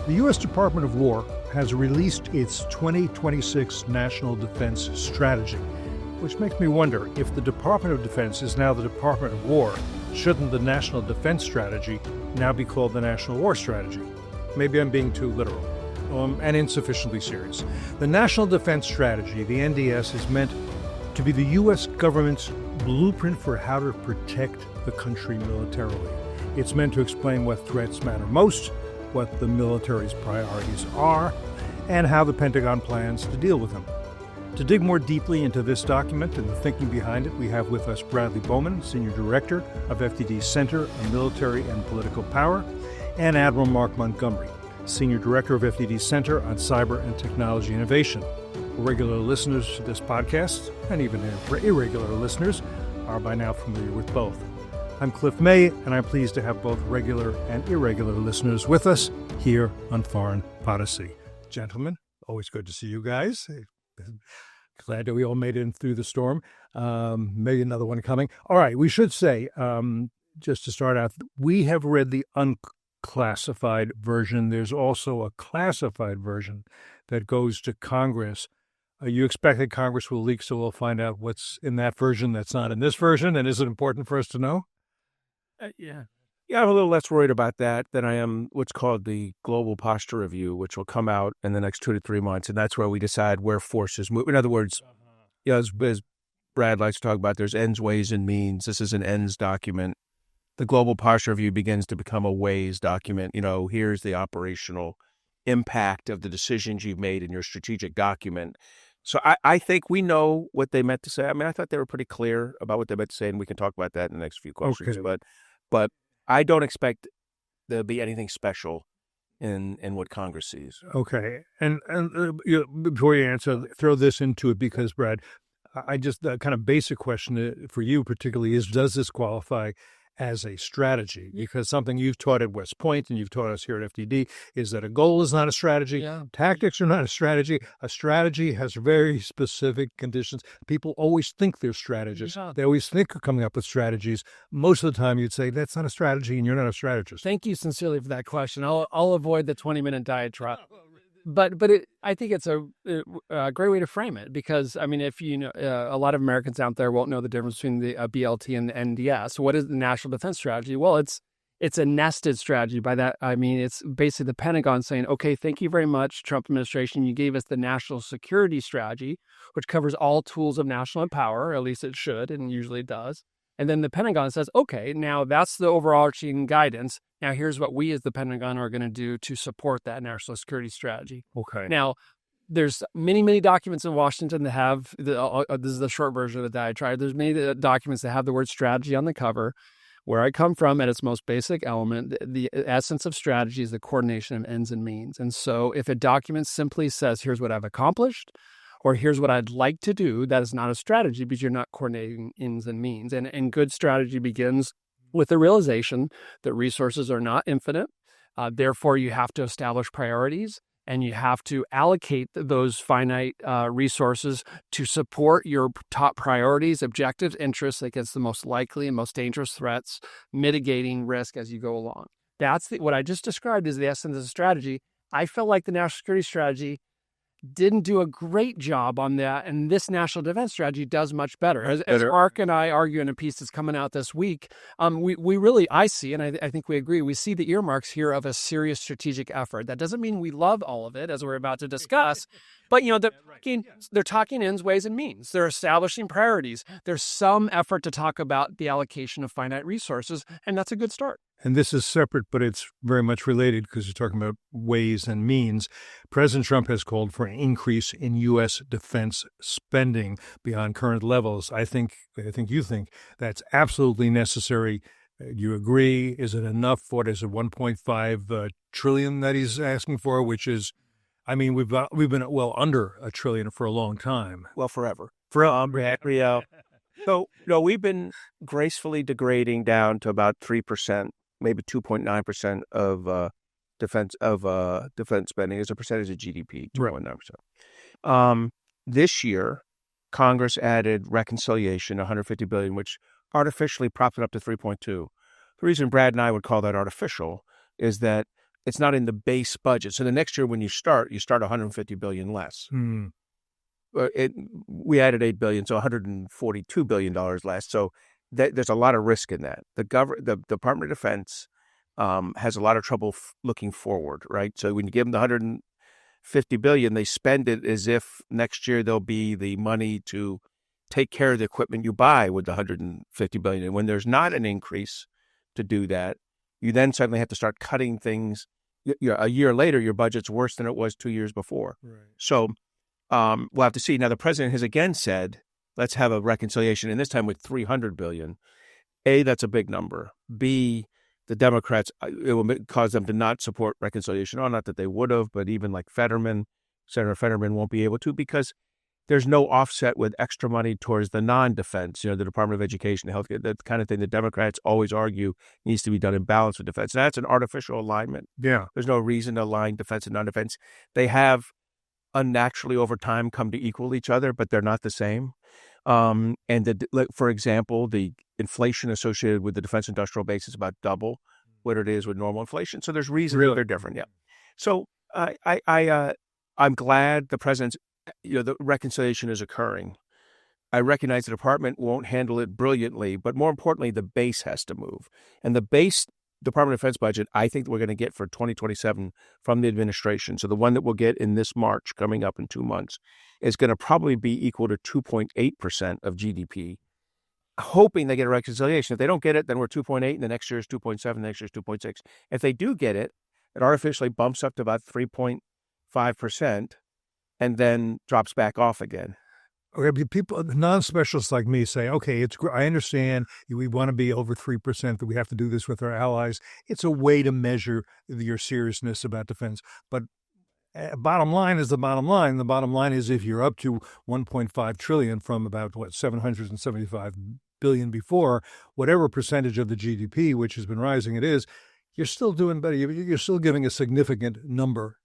The U.S. Department of War has released its 2026 National Defense Strategy, which makes me wonder, if the Department of Defense is now the Department of War, shouldn't the National Defense Strategy now be called the National War Strategy? Maybe I'm being too literal and insufficiently serious. The National Defense Strategy, the NDS, is meant to be the U.S. government's blueprint for how to protect the country militarily. It's meant to explain what threats matter most, what the military's priorities are, and how the Pentagon plans to deal with them. To dig more deeply into this document and the thinking behind it, we have with us Bradley Bowman, Senior Director of FDD's Center on Military and Political Power, and Admiral Mark Montgomery, Senior Director of FDD's Center on Cyber and Technology Innovation. Regular listeners to this podcast, and even irregular listeners, are by now familiar with both. I'm Cliff May, and I'm pleased to have both regular and irregular listeners with us here on Foreign Policy. Gentlemen, always good to see you guys. Glad that we all made it through the storm. Maybe another one coming. All right, we should say, just to start out, we have read the unclassified version. There's also a classified version that goes to Congress. You expect that Congress will leak, so we'll find out what's in that version that's not in this version, and is it important for us to know? Yeah, I'm a little less worried about that than I am what's called the Global Posture Review, which will come out in the next 2 to 3 months, and that's where we decide where forces move. In other words, as Brad likes to talk about, there's ends, ways, and means. This is an ends document. The Global Posture Review begins to become a ways document. Here's the operational impact of the decisions you've made in your strategic document. So I think we know what they meant to say. I mean, I thought they were pretty clear about what they meant to say, and we can talk about that in the next few questions. Okay. But I don't expect there'll be anything special in what Congress sees. Okay. And before you answer, throw this into it because, Brad, I just, the kind of basic question for you particularly is, does this qualify as a strategy? Because something you've taught at West Point and you've taught us here at FDD is that a goal is not a strategy. Yeah. Tactics are not a strategy. A strategy has very specific conditions. People always think they're strategists. Yeah. They always think of coming up with strategies. Most of the time you'd say that's not a strategy and you're not a strategist. Thank you sincerely for that question. I'll avoid the 20-minute diatribe. But I think it's a great way to frame it because, I mean, if you know, a lot of Americans out there won't know the difference between the BLT and the NDS. What is the National Defense Strategy? Well, it's a nested strategy. By that, I mean, it's basically the Pentagon saying, okay, thank you very much, Trump administration. You gave us the National Security Strategy, which covers all tools of national power, or at least it should, and usually does. And then the Pentagon says, okay, now that's the overarching guidance. Now, here's what we as the Pentagon are going to do to support that national security strategy. Okay. Now, there's many, many documents in Washington that have, this is the short version of the diatribe, there's many documents that have the word strategy on the cover. Where I come from, at its most basic element, the essence of strategy is the coordination of ends and means. And so if a document simply says, here's what I've accomplished, or here's what I'd like to do, that is not a strategy because you're not coordinating ends and means. And good strategy begins with the realization that resources are not infinite. Therefore, you have to establish priorities and you have to allocate those finite resources to support your top priorities, objectives, interests against the most likely and most dangerous threats, mitigating risk as you go along. That's what I just described is the essence of the strategy. I felt like the national security strategy didn't do a great job on that, and this national defense strategy does much better. As Mark and I argue in a piece that's coming out this week, we really, I see, and I think we agree, we see the earmarks here of a serious strategic effort. That doesn't mean we love all of it, as we're about to discuss, but they're talking ends, ways, and means. They're establishing priorities. There's some effort to talk about the allocation of finite resources, and that's a good start. And this is separate, but it's very much related because you're talking about ways and means. President Trump has called for an increase in U.S. defense spending beyond current levels. I think you think that's absolutely necessary. You agree? Is it enough? What is it, 1.5 trillion that he's asking for, which is, I mean, we've been well under $1 trillion for a long time. Well, forever. So, we've been gracefully degrading down to about 3%. Maybe 2.9% of defense spending as a percentage of GDP, 2.9%. This year, Congress added reconciliation, $150 billion, which artificially propped it up to 3.2. The reason Brad and I would call that artificial is that it's not in the base budget. So the next year when you start $150 billion less. We added $8 billion, so $142 billion less. So there's a lot of risk in that. The Department of Defense has a lot of trouble looking forward, right? So when you give them the $150 billion, they spend it as if next year there'll be the money to take care of the equipment you buy with the $150 billion. And when there's not an increase to do that, you then suddenly have to start cutting things. A year later, your budget's worse than it was 2 years before. Right. So we'll have to see. Now, the president has again said, let's have a reconciliation, and this time with $300 billion. A, that's a big number. B, the Democrats, it will cause them to not support reconciliation. Oh, not that they would have, but even like Senator Fetterman won't be able to, because there's no offset with extra money towards the non-defense, the Department of Education, healthcare, that kind of thing the Democrats always argue needs to be done in balance with defense. And that's an artificial alignment. Yeah. There's no reason to align defense and non-defense. They have unnaturally over time come to equal each other, but they're not the same. For example, the inflation associated with the defense industrial base is about double what it is with normal inflation. So there's reasons that they're different. Yeah. So I'm glad the president's, the reconciliation is occurring. I recognize the department won't handle it brilliantly, but more importantly, the base has to move. And the base Department of Defense budget, I think we're going to get for 2027 from the administration. So the one that we'll get in this March, coming up in 2 months, is going to probably be equal to 2.8% of GDP, hoping they get a reconciliation. If they don't get it, then we're 2.8, and the next year is 2.7, the next year is 2.6. If they do get it, it artificially bumps up to about 3.5%. And then drops back off again. Okay, but people, non-specialists like me say, okay, I understand we want to be over 3%, that we have to do this with our allies. It's a way to measure your seriousness about defense. But bottom line is the bottom line. The bottom line is if you're up to 1.5 trillion from about, 775 billion before, whatever percentage of the GDP, which has been rising it is, you're still doing better. You're still giving a significant amount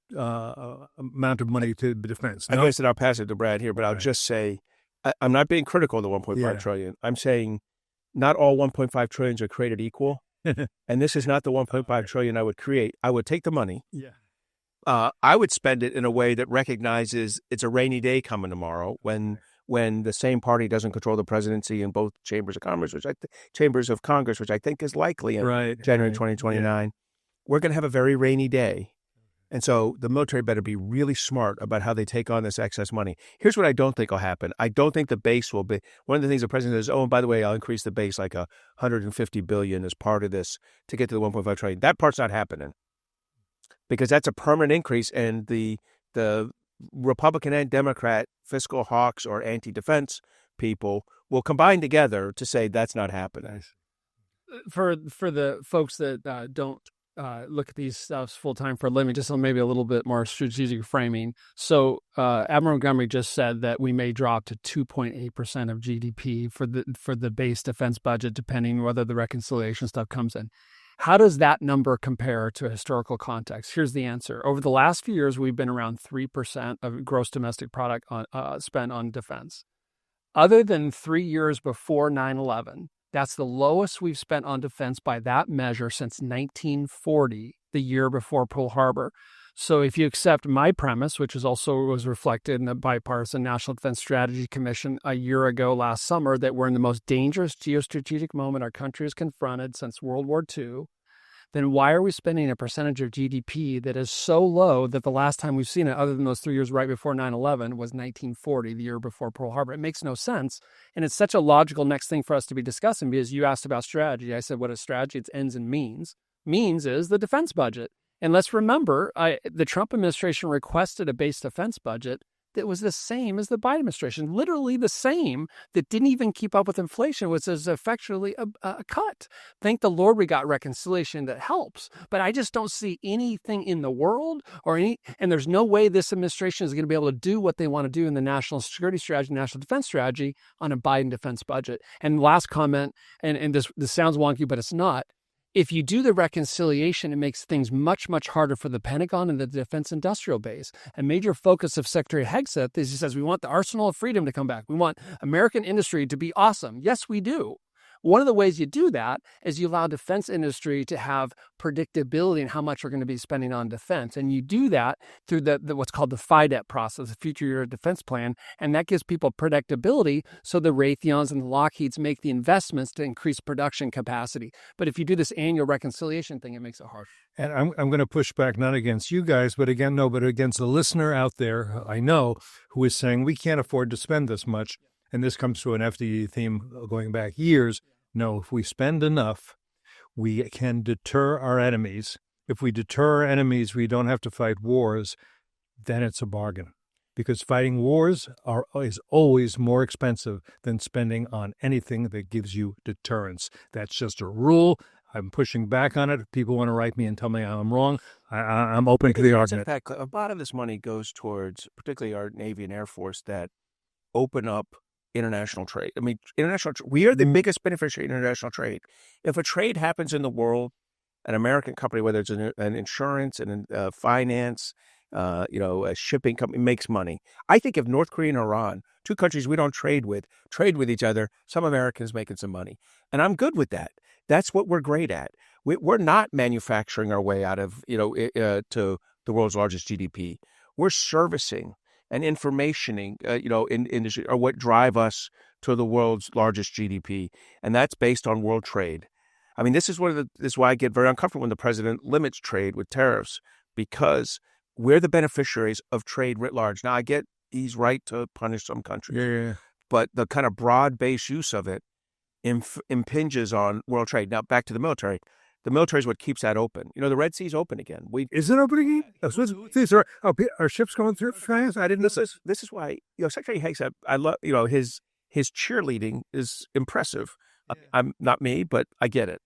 of money to defense. No? I guess that I'll pass it to Brad here, but I'll just say, I'm not being critical of the 1.5 trillion. I'm saying not all 1.5 trillions are created equal. And this is not the 1.5 trillion I would create. I would take the money. Yeah. I would spend it in a way that recognizes it's a rainy day coming tomorrow when the same party doesn't control the presidency in both chambers of Congress, which I think is likely in January 2029. Yeah. We're going to have a very rainy day. And so the military better be really smart about how they take on this excess money. Here's what I don't think will happen. I don't think the base will be, one of the things the president says, and by the way, I'll increase the base like $150 billion as part of this to get to the 1.5 trillion. That part's not happening because that's a permanent increase, and the Republican and Democrat fiscal hawks or anti-defense people will combine together to say that's not happening. For the folks that don't look at these stuffs full time for a living, just maybe a little bit more strategic framing. So Admiral Montgomery just said that we may drop to 2.8% of GDP for the base defense budget, depending whether the reconciliation stuff comes in. How does that number compare to historical context? Here's the answer. Over the last few years, we've been around 3% of gross domestic product spent on defense. Other than 3 years before 9/11, that's the lowest we've spent on defense by that measure since 1940, the year before Pearl Harbor. So if you accept my premise, which was reflected in the Bipartisan National Defense Strategy Commission a year ago last summer, that we're in the most dangerous geostrategic moment our country has confronted since World War II, then why are we spending a percentage of GDP that is so low that the last time we've seen it, other than those 3 years right before 9/11, was 1940, the year before Pearl Harbor? It makes no sense. And it's such a logical next thing for us to be discussing, because you asked about strategy. I said, what is strategy? It's ends and means. Means is the defense budget. And let's remember, the Trump administration requested a base defense budget that was the same as the Biden administration, literally the same, that didn't even keep up with inflation, which is effectually a cut. Thank the Lord we got reconciliation that helps. But I just don't see anything in the world and there's no way this administration is going to be able to do what they want to do in the national security strategy, national defense strategy on a Biden defense budget. And last comment, and this sounds wonky, but it's not. If you do the reconciliation, it makes things much, much harder for the Pentagon and the defense industrial base. A major focus of Secretary Hegseth is he says, we want the arsenal of freedom to come back. We want American industry to be awesome. Yes, we do. One of the ways you do that is you allow defense industry to have predictability in how much we're going to be spending on defense. And you do that through the what's called the FYDP process, the Future Year Defense Plan. And that gives people predictability so the Raytheons and the Lockheeds make the investments to increase production capacity. But if you do this annual reconciliation thing, it makes it hard. And I'm going to push back not against you guys, but against the listener out there I know who is saying we can't afford to spend this much. And this comes to an FDE theme going back years. No, if we spend enough, we can deter our enemies. If we deter our enemies, we don't have to fight wars. Then it's a bargain. Because fighting wars is always more expensive than spending on anything that gives you deterrence. That's just a rule. I'm pushing back on it. If people want to write me and tell me I'm wrong, I'm open to the argument. In fact, a lot of this money goes towards particularly our Navy and Air Force that open up international trade. I mean, we are the biggest beneficiary of international trade. If a trade happens in the world, an American company, whether it's an insurance and finance, a shipping company makes money. I think if North Korea and Iran, two countries we don't trade with each other, some Americans making some money. And I'm good with that. That's what we're great at. We're not manufacturing our way out of, to the world's largest GDP. We're servicing and informationing, in industry are what drive us to the world's largest GDP. And that's based on world trade. I mean, this is why I get very uncomfortable when the president limits trade with tariffs, because we're the beneficiaries of trade writ large. Now, I get he's right to punish some countries, Yeah. but the kind of broad-based use of it impinges on world trade. Now, back to the military. The military is what keeps that open. The Red Sea's open again. Is it open again? Are ships going through France? I didn't know this. This is why, Secretary Hanks, I love, his cheerleading is impressive. I'm not me, but I get it.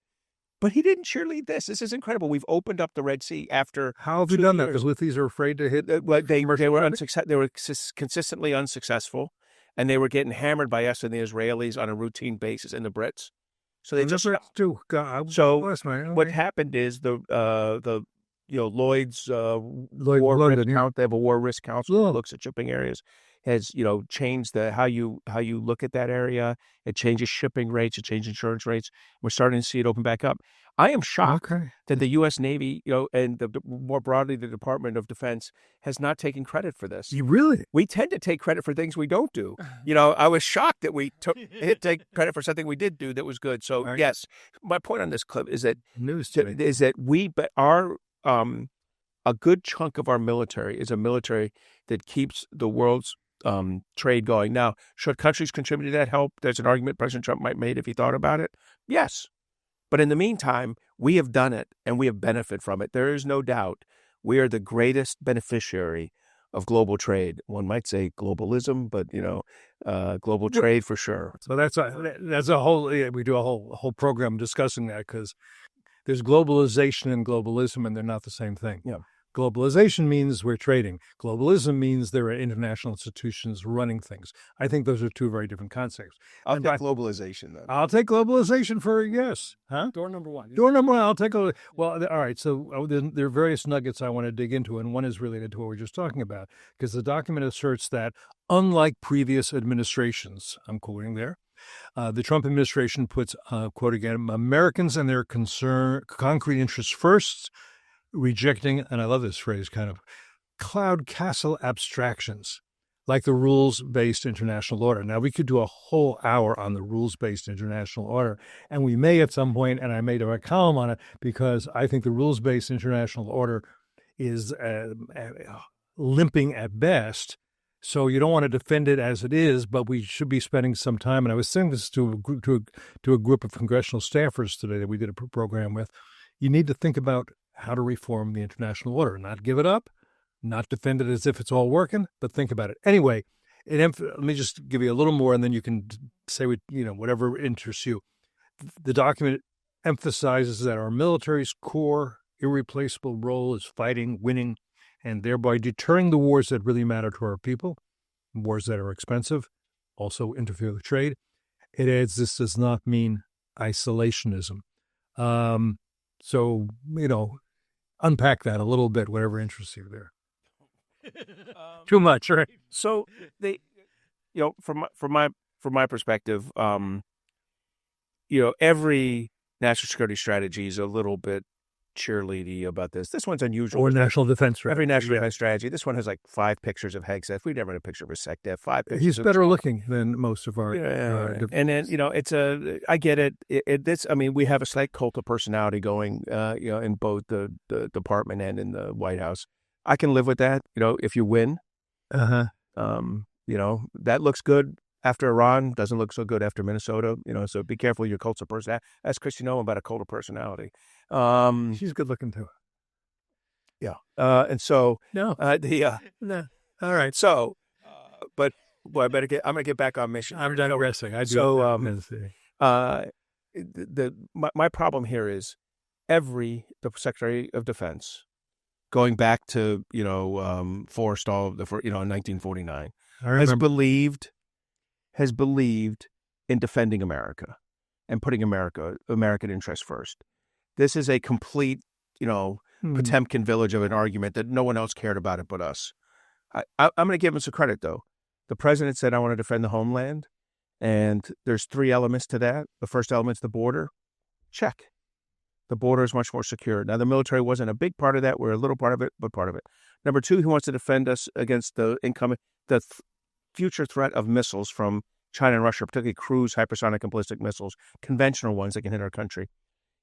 But he didn't cheerlead this. This is incredible. We've opened up the Red Sea after. How have you done that? Because Houthis are afraid to hit. They were consistently unsuccessful, and they were getting hammered by us and the Israelis on a routine basis, and the Brits. So they just what happened is the Lloyd's war risk count. They have a war risk council that looks at shipping areas. Has changed how you look at that area. It changes shipping rates. It changes insurance rates. We're starting to see it open back up. I am shocked that the U.S. Navy, and more broadly the Department of Defense, has not taken credit for this. You really? We tend to take credit for things we don't do. I was shocked that we take credit for something we did do that was good. So yes, my point on this clip is that a good chunk of our military is a military that keeps the world's trade going. Now, should countries contribute to that help? There's an argument President Trump might make if he thought about it. Yes. But in the meantime, we have done it and we have benefited from it. There is no doubt we are the greatest beneficiary of global trade. One might say globalism, but global trade for sure. So that's a whole. We do a whole program discussing that because there's globalization and globalism, and they're not the same thing. Yeah. Globalization means we're trading. Globalism means there are international institutions running things. I think those are two very different concepts. I'll take globalization then. I'll take globalization for a yes. Huh? Door number one. I'll take a... Well, all right. So there are various nuggets I want to dig into, and one is related to what we were just talking about, because the document asserts that unlike previous administrations, I'm quoting there, the Trump administration puts, quote again, Americans and their concrete interests first, rejecting, and I love this phrase, kind of cloud castle abstractions, like the rules-based international order. Now, we could do a whole hour on the rules-based international order, and we may at some point, and I made a column on it, because I think the rules-based international order is limping at best. So you don't want to defend it as it is, but we should be spending some time. And I was saying this to a group of congressional staffers today that we did a program with. You need to think about how to reform the international order, not give it up, not defend it as if it's all working, but think about it. Anyway, let me just give you a little more, and then you can say whatever interests you. The document emphasizes that our military's core, irreplaceable role is fighting, winning, and thereby deterring the wars that really matter to our people, wars that are expensive, also interfere with trade. It adds, this does not mean isolationism. So, unpack that a little bit, whatever interests you there. Too much, right? So they, from my perspective, every national security strategy is a little bit cheerleady about this. This one's unusual. Or national defense strategy. Every national defense strategy. This one has like 5 pictures of Hegseth. We never had a picture of a SecDef. 5 pictures. He's better looking than most of our. And then I get it. We have a slight cult of personality going, in both the department and in the White House. I can live with that. If you win, that looks good after Iran, doesn't look so good after Minnesota. So be careful your cults of personality. Ask Christy Nolan about a cult of personality. She's good looking too. Yeah. And so no. No. All right. So, but boy, I'm gonna get back on mission. I'm digressing. I do. So, my problem here is the Secretary of Defense, going back to Forrestal, in 1949, has believed in defending America and putting American interests first. This is a complete, Potemkin village of an argument that no one else cared about it but us. I'm going to give him some credit, though. The president said, I want to defend the homeland. And there's 3 elements to that. The first element is the border. Check. The border is much more secure. Now, the military wasn't a big part of that. We're a little part of it, but part of it. Number 2, he wants to defend us against the future threat of missiles from China and Russia, particularly cruise, hypersonic, and ballistic missiles, conventional ones that can hit our country.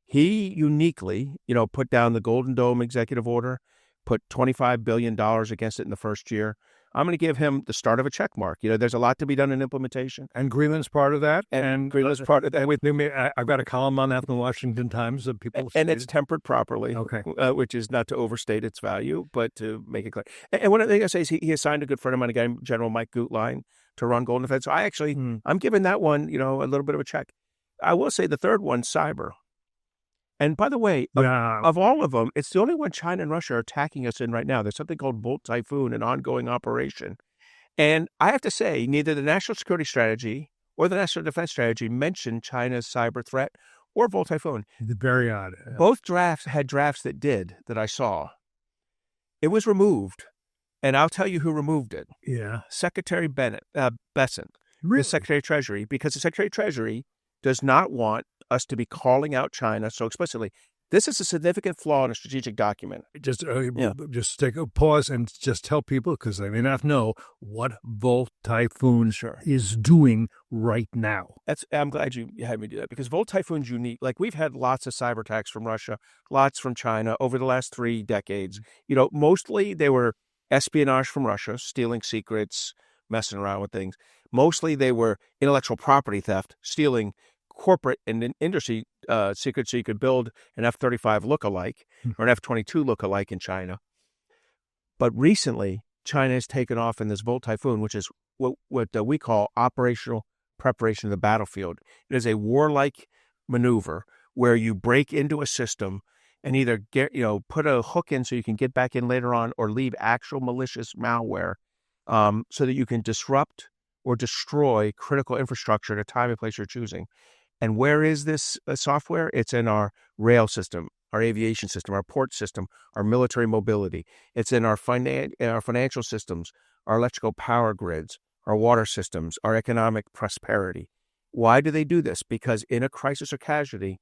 He uniquely, put down the Golden Dome executive order, put $25 billion against it in the first year. I'm going to give him the start of a check mark. There's a lot to be done in implementation. And Greenland's part of that. And Greenland's part of that. I've got a column on that in the Washington Times of people. And it's tempered properly, okay. Which is not to overstate its value, but to make it clear. And one of the things I say is he assigned a good friend of mine, a guy, General Mike Gutlein, to run Golden Defense. So I'm giving that one, a little bit of a check. I will say the third one, cyber. And by the way, of all of them, it's the only one China and Russia are attacking us in right now. There's something called Volt Typhoon, an ongoing operation. And I have to say, neither the National Security Strategy or the National Defense Strategy mentioned China's cyber threat or Volt Typhoon. Very odd. Both drafts had drafts that I saw. It was removed. And I'll tell you who removed it. Yeah. Secretary Bessent, really? The Secretary of Treasury, because the Secretary of Treasury does not want us to be calling out China so explicitly. This is a significant flaw in a strategic document. Just take a pause and just tell people, because they may not know, what Volt Typhoon is doing right now. I'm glad you had me do that, because Volt Typhoon's unique. Like, we've had lots of cyber attacks from Russia, lots from China over the last 3 decades. Mostly they were espionage from Russia, stealing secrets, messing around with things. Mostly they were intellectual property theft, stealing corporate and industry secrets so you could build an F-35 look-alike or an F-22 look-alike in China. But recently, China has taken off in this Volt Typhoon, which is what we call operational preparation of the battlefield. It is a warlike maneuver where you break into a system and either put a hook in so you can get back in later on, or leave actual malicious malware so that you can disrupt or destroy critical infrastructure at a time and place you're choosing. And where is this software? It's in our rail system, our aviation system, our port system, our military mobility. It's in our financial systems, our electrical power grids, our water systems, our economic prosperity. Why do they do this? Because in a crisis or casualty,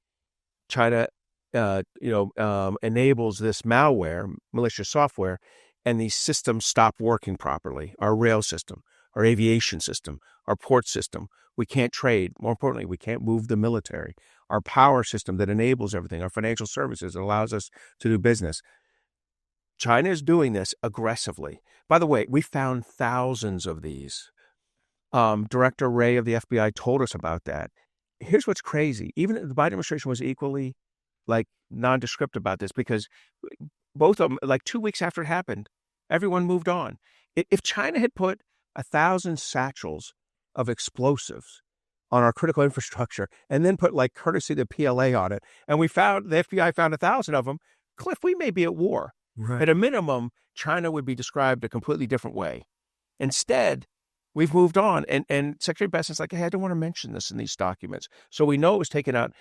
China enables this malware, malicious software, and these systems stop working properly. Our rail system, our aviation system, our port system. We can't trade. More importantly, we can't move the military. Our power system that enables everything, our financial services that allows us to do business. China is doing this aggressively. By the way, we found thousands of these. Director Wray of the FBI told us about that. Here's what's crazy. Even the Biden administration was equally nondescript about this, because both of them, 2 weeks after it happened, everyone moved on. If China had put 1,000 satchels of explosives on our critical infrastructure and then put courtesy of the PLA on it, and the FBI found 1,000 of them, Cliff, we may be at war. Right. At a minimum, China would be described a completely different way. Instead, we've moved on. And Secretary Bessent's like, hey, I don't want to mention this in these documents. So we know it was taken out.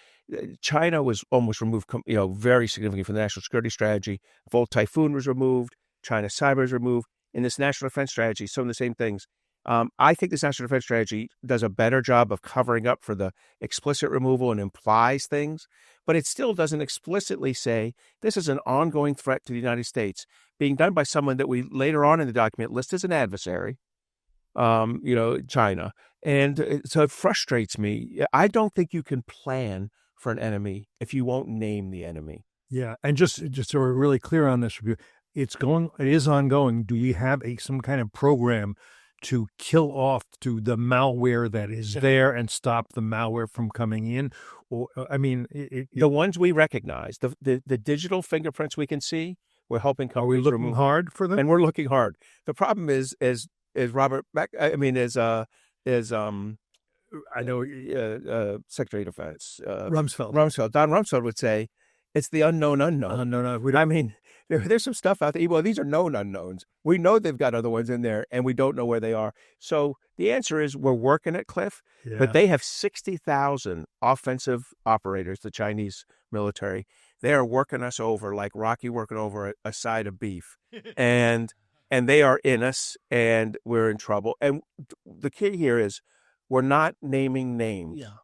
China was almost removed, very significantly from the national security strategy. Volt Typhoon was removed. China cyber was removed. In this national defense strategy, some of the same things. I think this national defense strategy does a better job of covering up for the explicit removal and implies things, but it still doesn't explicitly say this is an ongoing threat to the United States being done by someone that we later on in the document list as an adversary, China. And so it frustrates me. I don't think you can plan for an enemy if you won't name the enemy. Yeah, and just so we're really clear on this review, it is ongoing. Do you have some kind of program to kill off to the malware that is there and stop the malware from coming in? Or I mean, the ones we recognize, the digital fingerprints we can see, we're helping companies. Are we looking hard for them? And we're looking hard. The problem is Robert, I mean, I know Secretary of Defense Rumsfeld. Don Rumsfeld would say, it's the unknown unknown. I mean, there's some stuff out there. Well, these are known unknowns. We know they've got other ones in there, and we don't know where they are. So the answer is we're working at Cliff, but they have 60,000 offensive operators, the Chinese military. They are working us over like Rocky working over a side of beef. And they are in us, and we're in trouble. And the key here is we're not naming names. Yeah.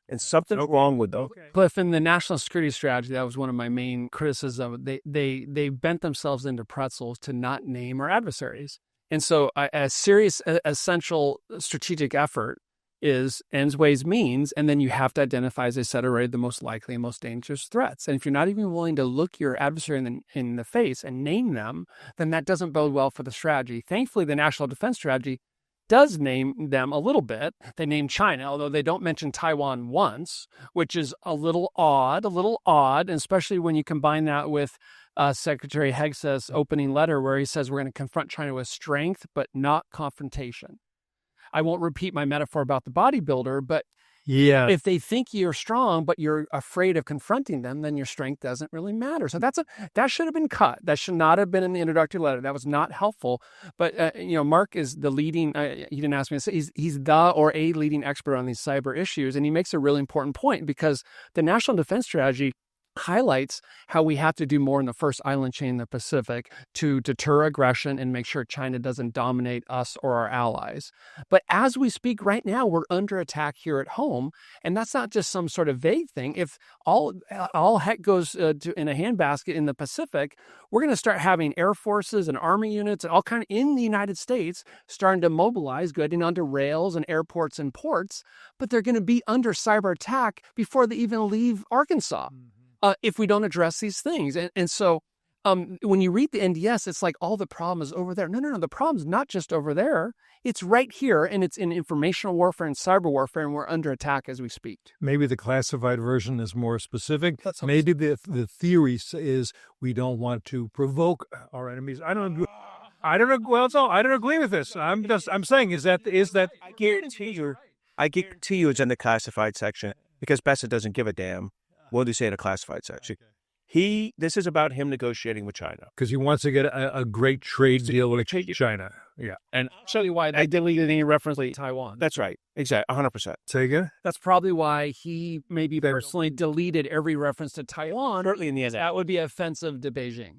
And something's wrong with them. Okay. Cliff, in the national security strategy, that was one of my main criticisms. They bent themselves into pretzels to not name our adversaries. And so a serious, essential strategic effort is ends, ways, means, and then you have to identify, as I said already, the most likely and most dangerous threats. And if you're not even willing to look your adversary in the face and name them, then that doesn't bode well for the strategy. Thankfully, the national defense strategy does name them a little bit. They name China, although they don't mention Taiwan once, which is a little odd, and especially when you combine that with Secretary Hegseth's opening letter where he says we're going to confront China with strength, but not confrontation. I won't repeat my metaphor about the bodybuilder, but if they think you're strong, but you're afraid of confronting them, then your strength doesn't really matter. So that should have been cut. That should not have been in the introductory letter. That was not helpful. But, Mark is the leading, he didn't ask me to say, he's the or a leading expert on these cyber issues. And he makes a really important point because the national defense strategy highlights how we have to do more in the first island chain in the Pacific to deter aggression and make sure China doesn't dominate us or our allies. But as we speak right now, we're under attack here at home. And that's not just some sort of vague thing. If all heck goes in a handbasket in the Pacific, we're going to start having air forces and army units and all kind of in the United States starting to mobilize, getting onto rails and airports and ports, but they're going to be under cyber attack before they even leave Arkansas. If we don't address these things. And so when you read the NDS, it's like all the problem is over there. No. The problem's not just over there. It's right here, and it's in informational warfare and cyber warfare, and we're under attack as we speak. Maybe the classified version is more specific. Maybe the theory is we don't want to provoke our enemies. I don't agree with this. I'm saying is that I guarantee you it's in the classified section because Bessa doesn't give a damn. What do you say in a classified section? This is about him negotiating with China. Because he wants to get a great trade deal with China. Yeah. And I'll show you why they deleted any reference to Taiwan. That's right. Exactly. 100%. Say again? That's probably why he maybe personally deleted every reference to Taiwan. Certainly in the end. That would be offensive to Beijing.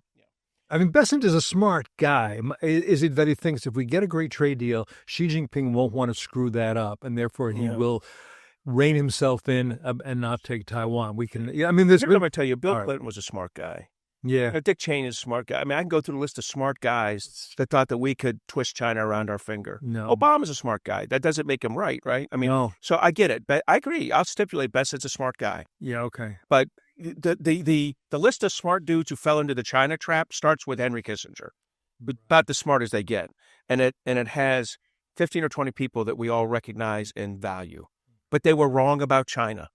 I mean, Bessent is a smart guy. Is it that he thinks if we get a great trade deal, Xi Jinping won't want to screw that up, and therefore he will rein himself in and not take Taiwan. We can. I mean, I'm going to tell you, Bill Clinton was a smart guy. Yeah, Dick Cheney is a smart guy. I mean, I can go through the list of smart guys that thought that we could twist China around our finger. No, Obama's a smart guy. That doesn't make him right? I mean, so I get it. But I agree. I'll stipulate Bessett's a smart guy. Yeah, okay. But the list of smart dudes who fell into the China trap starts with Henry Kissinger, about the smartest they get, and it has 15 or 20 people that we all recognize and value. But they were wrong about China.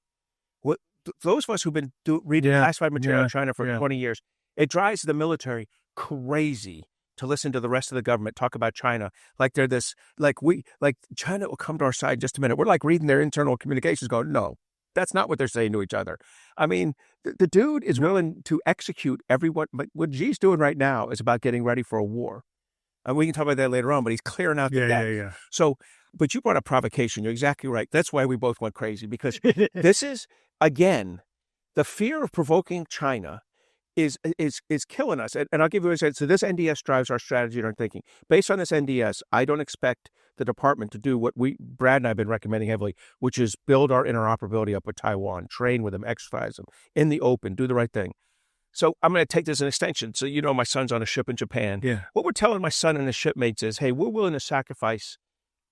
Those of us who've been reading classified material on China for 20 years, it drives the military crazy to listen to the rest of the government talk about China like they're this, like China will come to our side in just a minute. We're like reading their internal communications going, no, that's not what they're saying to each other. I mean, the dude is willing to execute everyone. But what Xi's doing right now is about getting ready for a war. And we can talk about that later on, but he's clearing out the deck. Yeah. So, but you brought up provocation. You're exactly right. That's why we both went crazy, because this is, again, the fear of provoking China is killing us. And I'll give you a sense. So this NDS drives our strategy and our thinking. Based on this NDS, I don't expect the department to do what Brad and I have been recommending heavily, which is build our interoperability up with Taiwan, train with them, exercise them in the open, do the right thing. So I'm going to take this an extension. So, my son's on a ship in Japan. Yeah. What we're telling my son and his shipmates is, hey, we're willing to sacrifice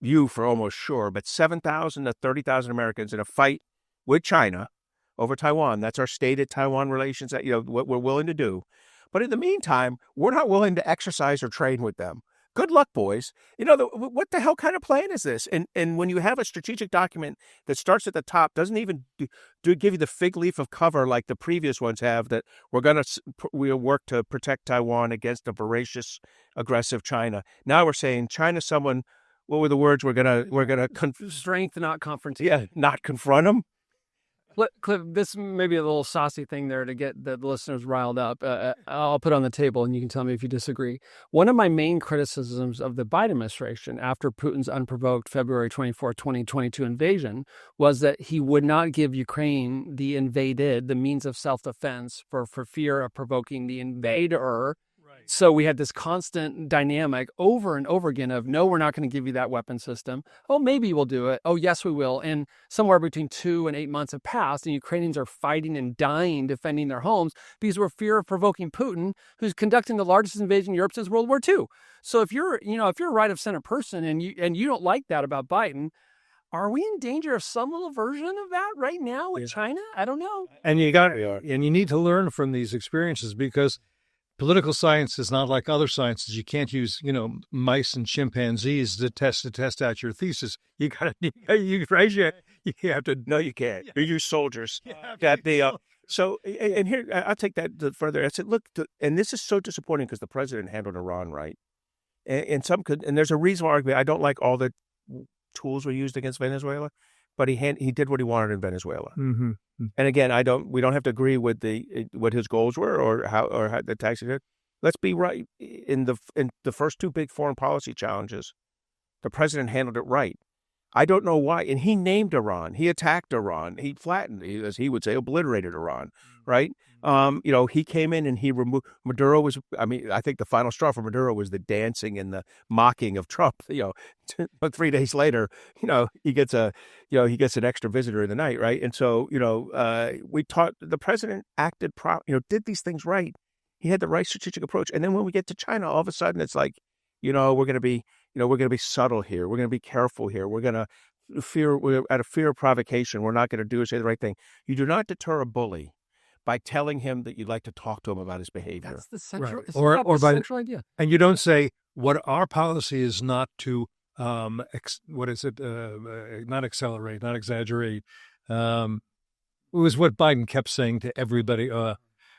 you for almost sure, but 7,000 to 30,000 Americans in a fight with China over Taiwan. That's our stated Taiwan relations, what we're willing to do. But in the meantime, we're not willing to exercise or train with them. Good luck, boys. What the hell kind of plan is this? And when you have a strategic document that starts at the top, doesn't even give you the fig leaf of cover like the previous ones have, that we'll work to protect Taiwan against a voracious, aggressive China. Now we're saying China's someone. What were the words? We're gonna strength, not confrontation. Yeah, not confront them. Cliff, this may be a little saucy thing there to get the listeners riled up. I'll put it on the table and you can tell me if you disagree. One of my main criticisms of the Biden administration after Putin's unprovoked February 24, 2022 invasion was that he would not give Ukraine the invaded the means of self-defense for fear of provoking the invader. So we had this constant dynamic over and over again of, no, we're not going to give you that weapon system. Oh, maybe we'll do it. Oh, yes, we will. And somewhere between 2 and 8 months have passed, and Ukrainians are fighting and dying defending their homes because we're fear of provoking Putin, who's conducting the largest invasion in Europe since World War II. So if you're a right of center person and you don't like that about Biden, are we in danger of some little version of that right now with China? I don't know. And you need to learn from these experiences, because political science is not like other sciences. You can't use, mice and chimpanzees to test out your thesis. You have to. No, you can't. You use soldiers. So, and here, I'll take that further. I said, look, and this is so disappointing because the president handled Iran right. And there's a reasonable argument. I don't like all the tools were used against Venezuela, but he did what he wanted in Venezuela. Mm-hmm. And again, we don't have to agree with what his goals were or how the tax he did. Let's be right. In the first 2 big foreign policy challenges, the president handled it right. I don't know why. And he named Iran. He attacked Iran. He flattened, as he would say, obliterated Iran, right? He came in and he removed Maduro was, I think the final straw for Maduro was the dancing and the mocking of Trump, but 3 days later, he gets an extra visitor in the night, right? And so, the president acted, did these things right. He had the right strategic approach. And then when we get to China, all of a sudden it's like, we're going to be subtle here. We're going to be careful here. We're out of fear of provocation. We're not going to do or say the right thing. You do not deter a bully by telling him that you'd like to talk to him about his behavior. That's the central, right. or by central idea. And you don't say what our policy is not to, not accelerate, not exaggerate. It was what Biden kept saying to everybody.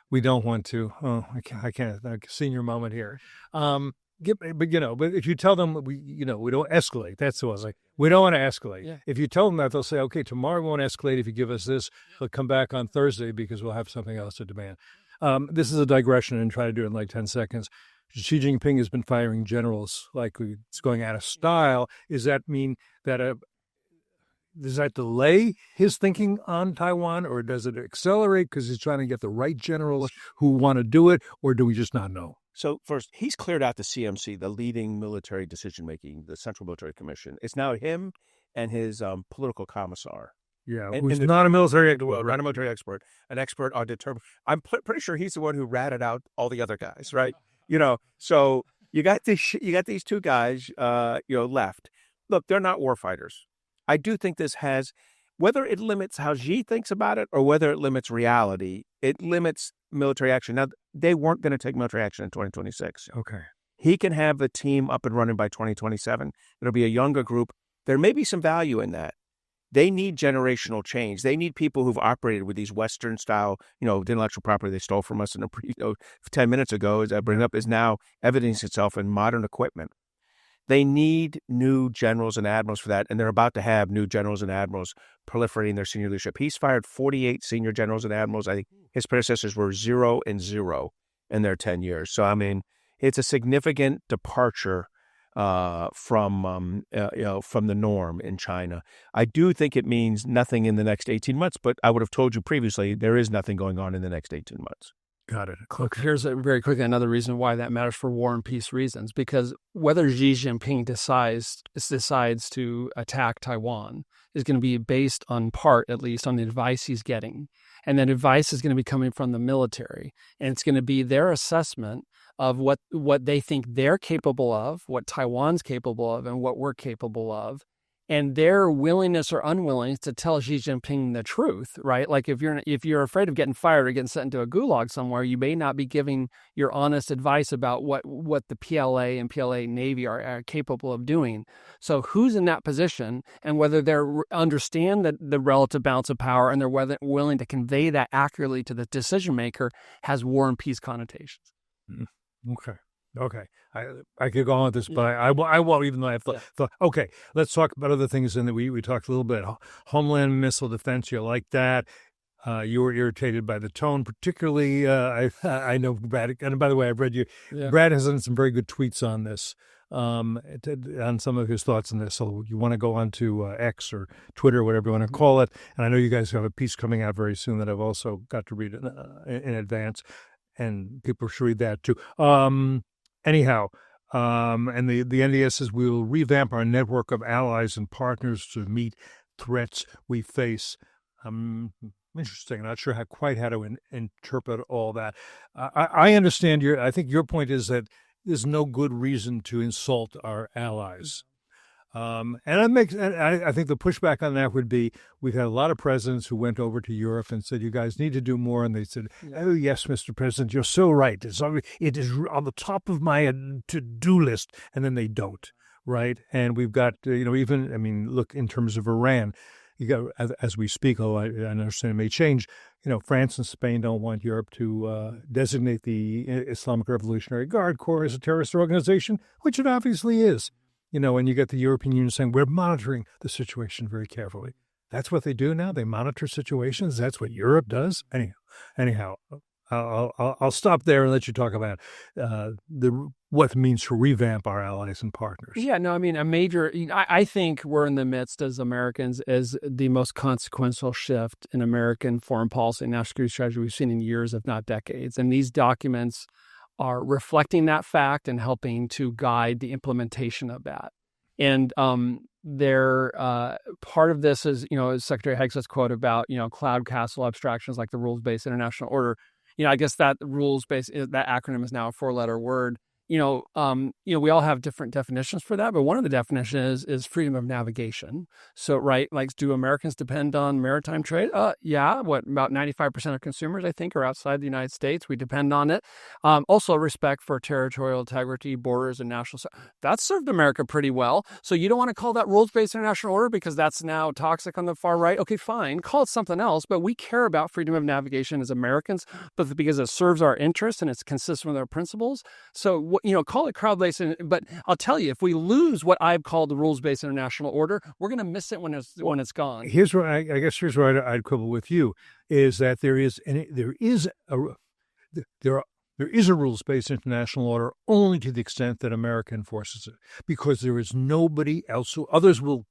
We don't want to. Oh, I can't. Senior moment here. But if you tell them we don't escalate, that's what I was like. We don't want to escalate. Yeah. If you tell them that, they'll say, okay, tomorrow we won't escalate if you give us this. We'll come back on Thursday because we'll have something else to demand. This is a digression and try to do it in like 10 seconds. Xi Jinping has been firing generals like it's going out of style. Does that mean that does that delay his thinking on Taiwan, or does it accelerate because he's trying to get the right generals who want to do it, or do we just not know? So first, he's cleared out the CMC, the leading military decision-making, the Central Military Commission. It's now him and his political commissar. Yeah, who's not a military expert. Well, not a military expert, an expert on determined. I'm pretty sure he's the one who ratted out all the other guys, right? So you got these 2 guys, left. Look, they're not warfighters. I do think this has, whether it limits how Xi thinks about it or whether it limits reality, it limits military action. Now, they weren't going to take military action in 2026. Okay. He can have the team up and running by 2027. It'll be a younger group. There may be some value in that. They need generational change. They need people who've operated with these Western style, the intellectual property they stole from us 10 minutes ago, as I bring up, is now evidencing itself in modern equipment. They need new generals and admirals for that, and they're about to have new generals and admirals proliferating their senior leadership. He's fired 48 senior generals and admirals. I think his predecessors were 0 and 0 in their 10 years. So, it's a significant departure from the norm in China. I do think it means nothing in the next 18 months, but I would have told you previously there is nothing going on in the next 18 months. Got it. Look, here's very quickly another reason why that matters for war and peace reasons, because whether Xi Jinping decides to attack Taiwan is going to be based on part, at least, on the advice he's getting. And that advice is going to be coming from the military. And it's going to be their assessment of what they think they're capable of, what Taiwan's capable of, and what we're capable of. And their willingness or unwillingness to tell Xi Jinping the truth, right? Like if you're afraid of getting fired or getting sent into a gulag somewhere, you may not be giving your honest advice about what the PLA and PLA Navy are capable of doing. So who's in that position, and whether they understand the relative balance of power and they're willing to convey that accurately to the decision maker has war and peace connotations. Okay. I could go on with this, but I won't, even though I have thought. Okay, let's talk about other things. And we talked a little bit. Homeland missile defense, you like that. You were irritated by the tone, particularly. I know Brad, and by the way, I've read you. Yeah. Brad has done some very good tweets on this, on some of his thoughts on this. So you want to go on to X or Twitter, whatever you want to call it. And I know you guys have a piece coming out very soon that I've also got to read in advance. And people should read that too. Anyhow, and the NDS says we will revamp our network of allies and partners to meet threats we face. Interesting. Not sure quite how to interpret all that. I understand I think your point is that there's no good reason to insult our allies. And I think the pushback on that would be, we've had a lot of presidents who went over to Europe and said, you guys need to do more. And they said, oh, yes, Mr. President, you're so right. It is on the top of my to-do list. And then they don't, right? And we've got, look, in terms of Iran, you got, as we speak, I understand it may change, France and Spain don't want Europe to designate the Islamic Revolutionary Guard Corps as a terrorist organization, which it obviously is. And you get the European Union saying, we're monitoring the situation very carefully. That's what they do now. They monitor situations. That's what Europe does. Anyhow, I'll stop there and let you talk about what it means to revamp our allies and partners. Yeah, no, I think we're in the midst as Americans as the most consequential shift in American foreign policy and national security strategy we've seen in years, if not decades. And these documents are reflecting that fact and helping to guide the implementation of that. And they're part of this is, as Secretary Hegseth's quote about, cloud castle abstractions like the rules-based international order. I guess that rules-based, that acronym is now a 4-letter word. We all have different definitions for that, but one of the definitions is freedom of navigation. So, right, like, do Americans depend on maritime trade? Yeah. About 95% of consumers, I think, are outside the United States. We depend on it. Also, respect for territorial integrity, borders, and national. That's served America pretty well. So you don't want to call that rules-based international order because that's now toxic on the far right. Okay, fine. Call it something else. But we care about freedom of navigation as Americans, but because it serves our interests and it's consistent with our principles. So, call it crowd-based, but I'll tell you, if we lose what I've called the rules-based international order, we're going to miss it when it's gone. Here's where here's where I'd quibble with you, is that there is a rules-based international order only to the extent that America enforces it, because there is nobody else who others will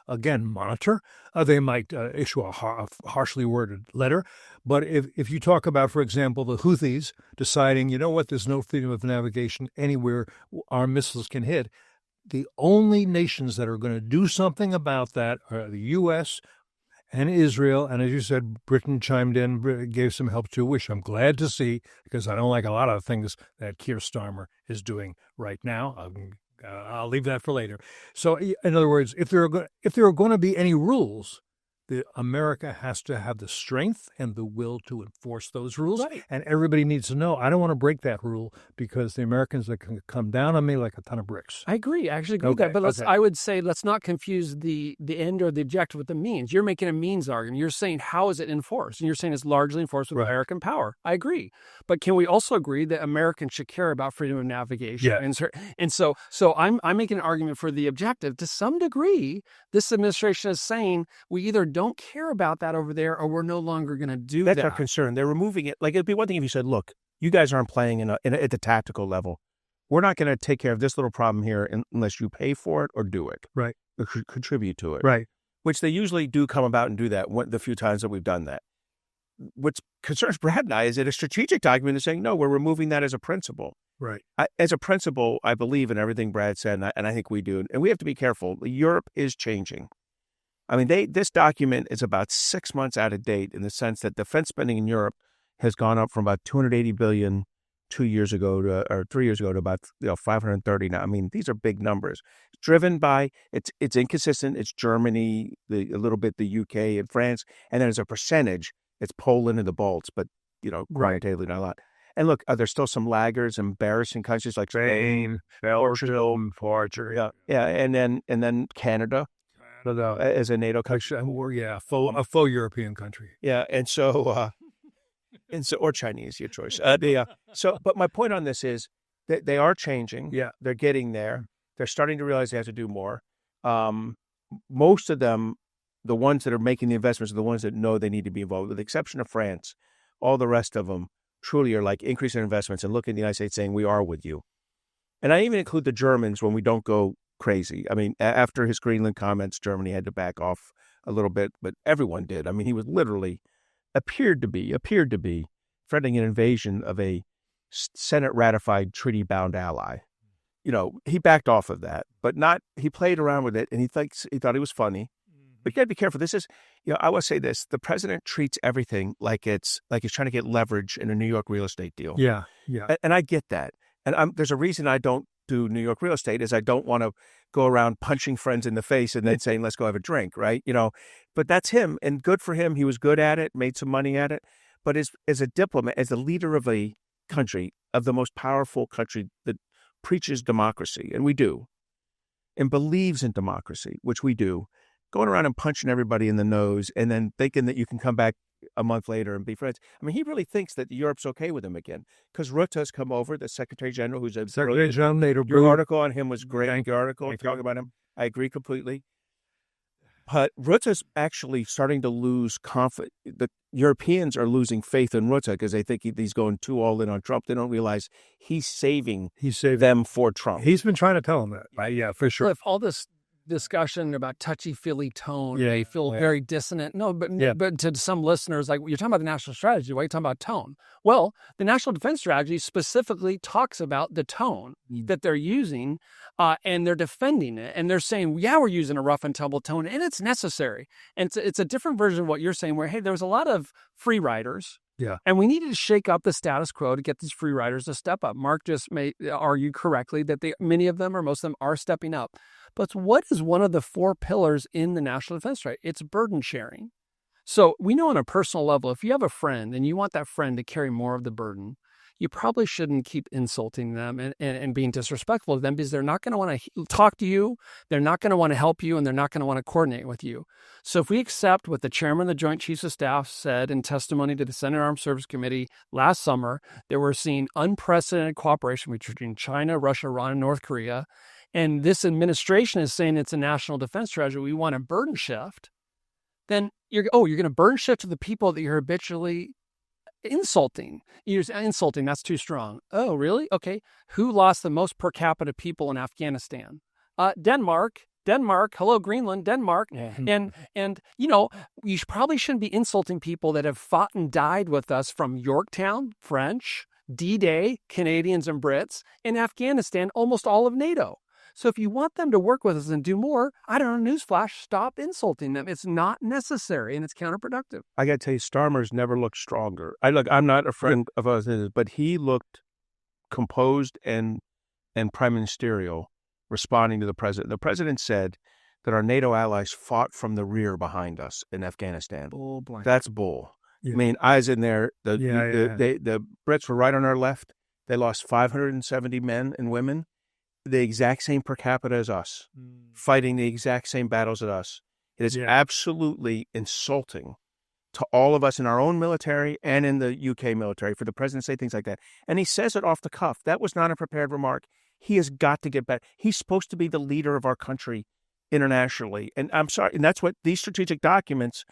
again monitor. They might issue a harshly worded letter, but if you talk about, for example, the Houthis deciding, there's no freedom of navigation anywhere our missiles can hit, the only nations that are going to do something about that are the U.S. and Israel, and as you said, Britain chimed in, gave some help too, which I'm glad to see, because I don't like a lot of things that Keir Starmer is doing right now. I'll leave that for later. So, in other words, if there are going to be any rules, America has to have the strength and the will to enforce those rules. Right. And everybody needs to know, I don't want to break that rule because the Americans that can come down on me like a ton of bricks. I agree. I actually agree with that. But I would say let's not confuse the end or the objective with the means. You're making a means argument. You're saying, how is it enforced? And you're saying it's largely enforced with American power. I agree. But can we also agree that Americans should care about freedom of navigation? Yeah. And so I'm making an argument for the objective. To some degree, this administration is saying we either don't care about that over there, or we're no longer going to do that. That's our concern. They're removing it. Like, it'd be one thing if you said, look, you guys aren't playing at the tactical level. We're not going to take care of this little problem here unless you pay for it or do it. Right. Or contribute to it. Right. Which they usually do come about and do that the few times that we've done that. what concerns Brad and I is that a strategic document is saying, no, we're removing that as a principle. Right. As a principle, I believe in everything Brad said, and I think we do. And we have to be careful. Europe is changing. I mean, this document is about 6 months out of date in the sense that defense spending in Europe has gone up from about $280 billion 3 years ago to about 530 now. I mean, these are big numbers. Driven by it's inconsistent. It's Germany, a little bit the UK and France, and then as a percentage, it's Poland and the Balts, but quantitatively not a lot. And look, there's still some laggards, embarrassing countries like Spain, Belgium, Portugal, and then Canada as a NATO country, a full European country. Yeah, and so or Chinese, your choice. But my point on this is that they are changing. Yeah, they're getting there. They're starting to realize they have to do more. Most of them, the ones that are making the investments, are the ones that know they need to be involved. With the exception of France, all the rest of them truly are like increasing investments and looking at the United States saying, we are with you. And I even include the Germans when we don't go crazy. I mean, after his Greenland comments, Germany had to back off a little bit, but everyone did. I mean, he was literally appeared to be threatening an invasion of a Senate-ratified treaty-bound ally. He backed off of that, but he played around with it, and he thought he was funny. But you got to be careful. This is, I will say this: the president treats everything like he's trying to get leverage in a New York real estate deal. Yeah. And I get that. And there's a reason I don't do New York real estate is I don't want to go around punching friends in the face and then saying, let's go have a drink, right? But that's him, and good for him. He was good at it, made some money at it. But as a diplomat, as the leader of a country, of the most powerful country that preaches democracy, and we do, and believes in democracy, which we do, going around and punching everybody in the nose and then thinking that you can come back a month later and be friends. I mean, he really thinks that Europe's okay with him again because Rutte has come over, the Secretary General, who's a Secretary General NATO. Your article on him was great. Your article talking about him, I agree completely. But Rutte's actually starting to lose confidence. The Europeans are losing faith in Rutte because they think he's going too all in on Trump. They don't realize he's saving them for Trump. He's been trying to tell them that. Right? Yeah, for sure. If all this discussion about touchy-feely tone may feel very dissonant. No, but to some listeners, like, you're talking about the national strategy. Why are you talking about tone? Well, the national defense strategy specifically talks about the tone that they're using, and they're defending it. And they're saying, we're using a rough and tumble tone, and it's necessary. And it's a different version of what you're saying, where, hey, there was a lot of free riders. Yeah. And we needed to shake up the status quo to get these free riders to step up. Mark just may argue correctly that many of them, or most of them, are stepping up. But what is one of the 4 pillars in the national defense strategy? It's burden sharing. So we know on a personal level, if you have a friend and you want that friend to carry more of the burden, you probably shouldn't keep insulting them and being disrespectful to them, because they're not going to want to talk to you, they're not going to want to help you, and they're not going to want to coordinate with you. So if we accept what the chairman of the Joint Chiefs of Staff said in testimony to the Senate Armed Services Committee last summer, that we're seeing unprecedented cooperation between China, Russia, Iran, and North Korea, and this administration is saying it's a national defense strategy, we want a burden shift, then you're going to burden shift to the people that you're habitually insulting. You're insulting, that's too strong. Oh, really? Okay. Who lost the most per capita people in Afghanistan? Denmark. Hello, Greenland, Denmark. And you probably shouldn't be insulting people that have fought and died with us from Yorktown, French, D-Day, Canadians and Brits, in Afghanistan, almost all of NATO. So if you want them to work with us and do more, I don't know, newsflash, stop insulting them. It's not necessary, and it's counterproductive. I got to tell you, Starmer's never looked stronger. I'm not a friend of ours, but he looked composed and prime ministerial, responding to the president. The president said that our NATO allies fought from the rear behind us in Afghanistan. Bull blank. That's bull. Yeah. I mean, I was in there. The Brits were right on our left. They lost 570 men and women, the exact same per capita as us, fighting the exact same battles as us. It is absolutely insulting to all of us in our own military and in the UK military for the president to say things like that. And he says it off the cuff. That was not a prepared remark. He has got to get better. He's supposed to be the leader of our country internationally. And I'm sorry, and that's what these strategic documents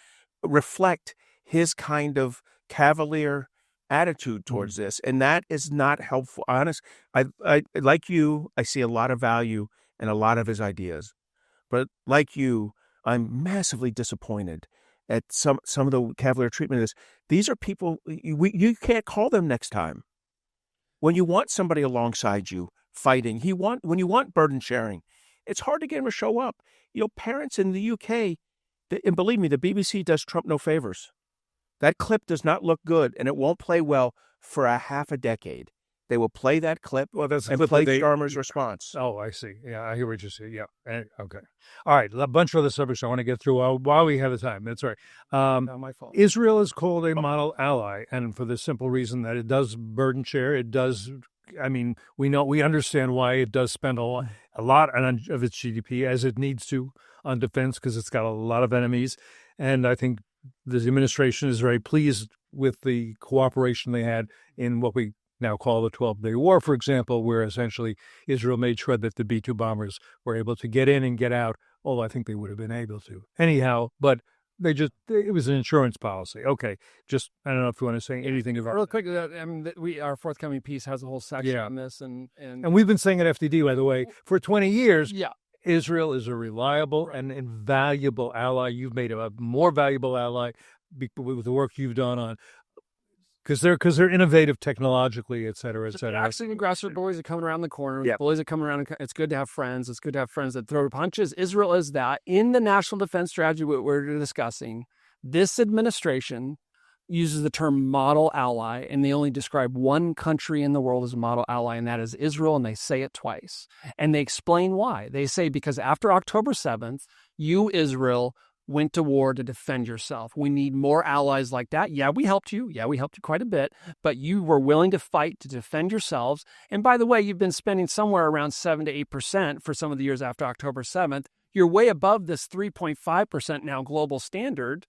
reflect, his kind of cavalier attitude towards this, and that is not helpful. Honest, I like you, I see a lot of value in a lot of his ideas, but like you, I'm massively disappointed at some of the cavalier treatment of this. These are people, you can't call them next time. When you want somebody alongside you fighting, when you want burden sharing, it's hard to get them to show up. Parents in the UK, and believe me, the BBC does Trump no favors. That clip does not look good, and it won't play well for a half a decade. They will play that clip and play Starmer's response. Oh, I see. Yeah, I hear what you're saying. Yeah. Okay. All right. A bunch of other subjects I want to get through while we have the time. That's all right. Not my fault. Israel is called a model ally, and for the simple reason that it does burden share. It does. I mean, we understand why it does spend a lot of its GDP as it needs to on defense because it's got a lot of enemies, and I think the administration is very pleased with the cooperation they had in what we now call the 12-Day War, for example, where essentially Israel made sure that the B-2 bombers were able to get in and get out, although I think they would have been able to. Anyhow, but it was an insurance policy. Okay, I don't know if you want to say anything about real quick. Our forthcoming piece has a whole section on this, and we've been saying at FDD, by the way, for 20 years. Yeah. Israel is a reliable and invaluable ally. You've made a more valuable ally with the work you've done on because they're innovative technologically, et cetera, et cetera. Actually, the grassroots boys are coming around the corner. Yeah. Boys are coming around. It's good to have friends. It's good to have friends that throw punches. Israel is that. In the national defense strategy we're discussing, this administration uses the term model ally, and they only describe one country in the world as a model ally, and that is Israel, and they say it twice. And they explain why. They say because after October 7th, you, Israel, went to war to defend yourself. We need more allies like that. Yeah, we helped you. Yeah, we helped you quite a bit, but you were willing to fight to defend yourselves. And by the way, you've been spending somewhere around 7 to 8% for some of the years after October 7th. You're way above this 3.5% now global standard.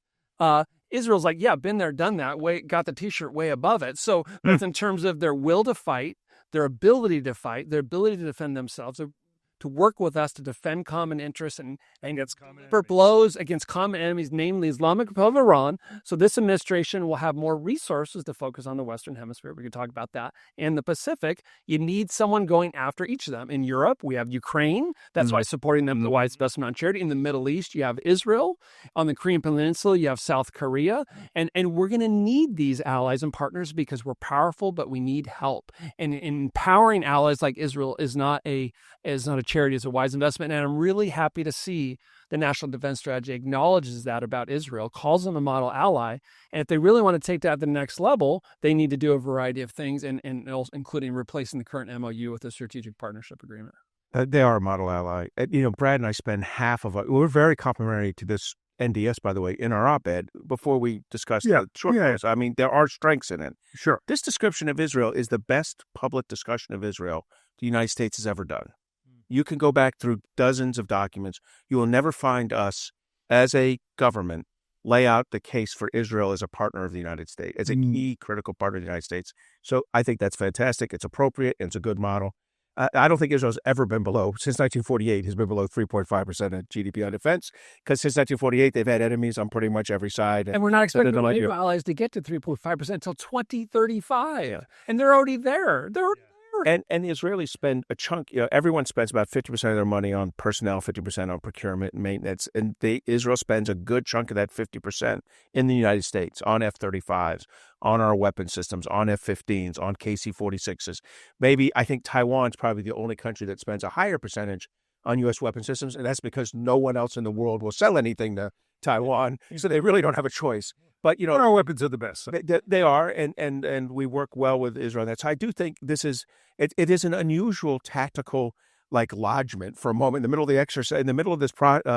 Israel's like, yeah, been there, done that, got the T-shirt way above it. So both in terms of their will to fight, their ability to fight, their ability to defend themselves, to work with us to defend common interests and for blows against common enemies, namely Islamic Republic of Iran. So this administration will have more resources to focus on the Western Hemisphere. We could talk about that. And the Pacific, you need someone going after each of them. In Europe, we have Ukraine. That's why supporting them the widest investment on charity. In the Middle East, you have Israel. On the Korean Peninsula, you have South Korea. And we're going to need these allies and partners because we're powerful, but we need help. And empowering allies like Israel is not a charity, is a wise investment. And I'm really happy to see the National Defense Strategy acknowledges that about Israel, calls them a model ally. And if they really want to take that to the next level, they need to do a variety of things, and including replacing the current MOU with a strategic partnership agreement. They are a model ally. Brad and I spend we're very complimentary to this NDS, by the way, in our op-ed before we discussed the short. I mean, there are strengths in it. Sure. This description of Israel is the best public discussion of Israel the United States has ever done. You can go back through dozens of documents. You will never find us as a government lay out the case for Israel as a partner of the United States, as a key critical partner of the United States. So I think that's fantastic. It's appropriate. It's a good model. I don't think Israel's ever been below, since 1948, has been below 3.5% of GDP on defense, because since 1948, they've had enemies on pretty much every side. And we're not expecting the NATO allies to get to 3.5% until 2035. Yeah. And they're already there. And the Israelis spend a chunk, everyone spends about 50% of their money on personnel, 50% on procurement and maintenance. And Israel spends a good chunk of that 50% in the United States on F-35s, on our weapon systems, on F-15s, on KC-46s. Maybe, I think Taiwan's probably the only country that spends a higher percentage on U.S. weapon systems. And that's because no one else in the world will sell anything to Taiwan. So they really don't have a choice. But, our weapons are the best. So. They are, and we work well with Israel. That's I do think this is it is an unusual tactical lodgement for a moment in the middle of the exercise, in the middle of this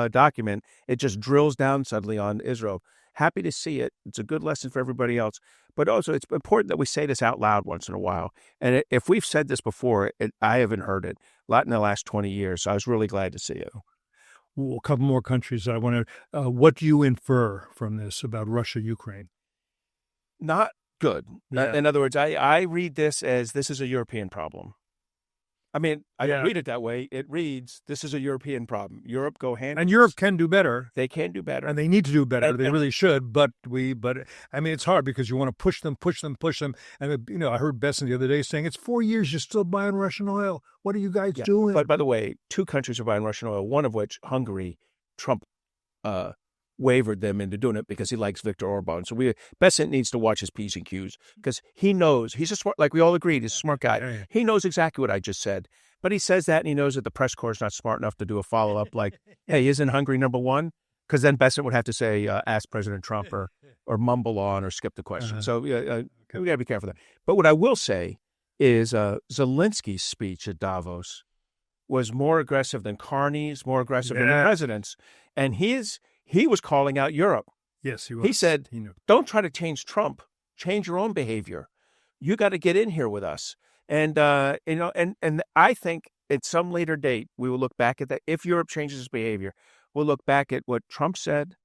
document. It just drills down suddenly on Israel. Happy to see it. It's a good lesson for everybody else. But also, it's important that we say this out loud once in a while. And if we've said this before, I haven't heard it a lot in the last 20 years. So I was really glad to see it. A couple more countries I want to. What do you infer from this about Russia, Ukraine? Not good. Yeah. In other words, I read this as this is a European problem. I mean, I don't read it that way. It reads, this is a European problem. Europe go hand. And Europe can do better. They can do better. And they need to do better. They really should. But I mean, it's hard because you want to push them. And, I heard Besson the other day saying it's 4 years you're still buying Russian oil. What are you guys doing? But by the way, two countries are buying Russian oil, one of which, Hungary, Trump wavered them into doing it because he likes Viktor Orban. So Bessent needs to watch his P's and Q's because he knows he's a smart, like we all agreed, he's a smart guy. Yeah. He knows exactly what I just said, but he says that and he knows that the press corps is not smart enough to do a follow-up like, hey, isn't Hungary number one? Because then Bessent would have to say, ask President Trump or mumble on or skip the question. So we got to be careful there. But what I will say is Zelensky's speech at Davos was more aggressive than Carney's, more aggressive than the president's. And he was calling out Europe. Yes, he was. He said, He knew. don't try to change Trump. Change your own behavior. You got to get in here with us. And, and I think at some later date, we will look back at that. If Europe changes its behavior, we'll look back at what Trump said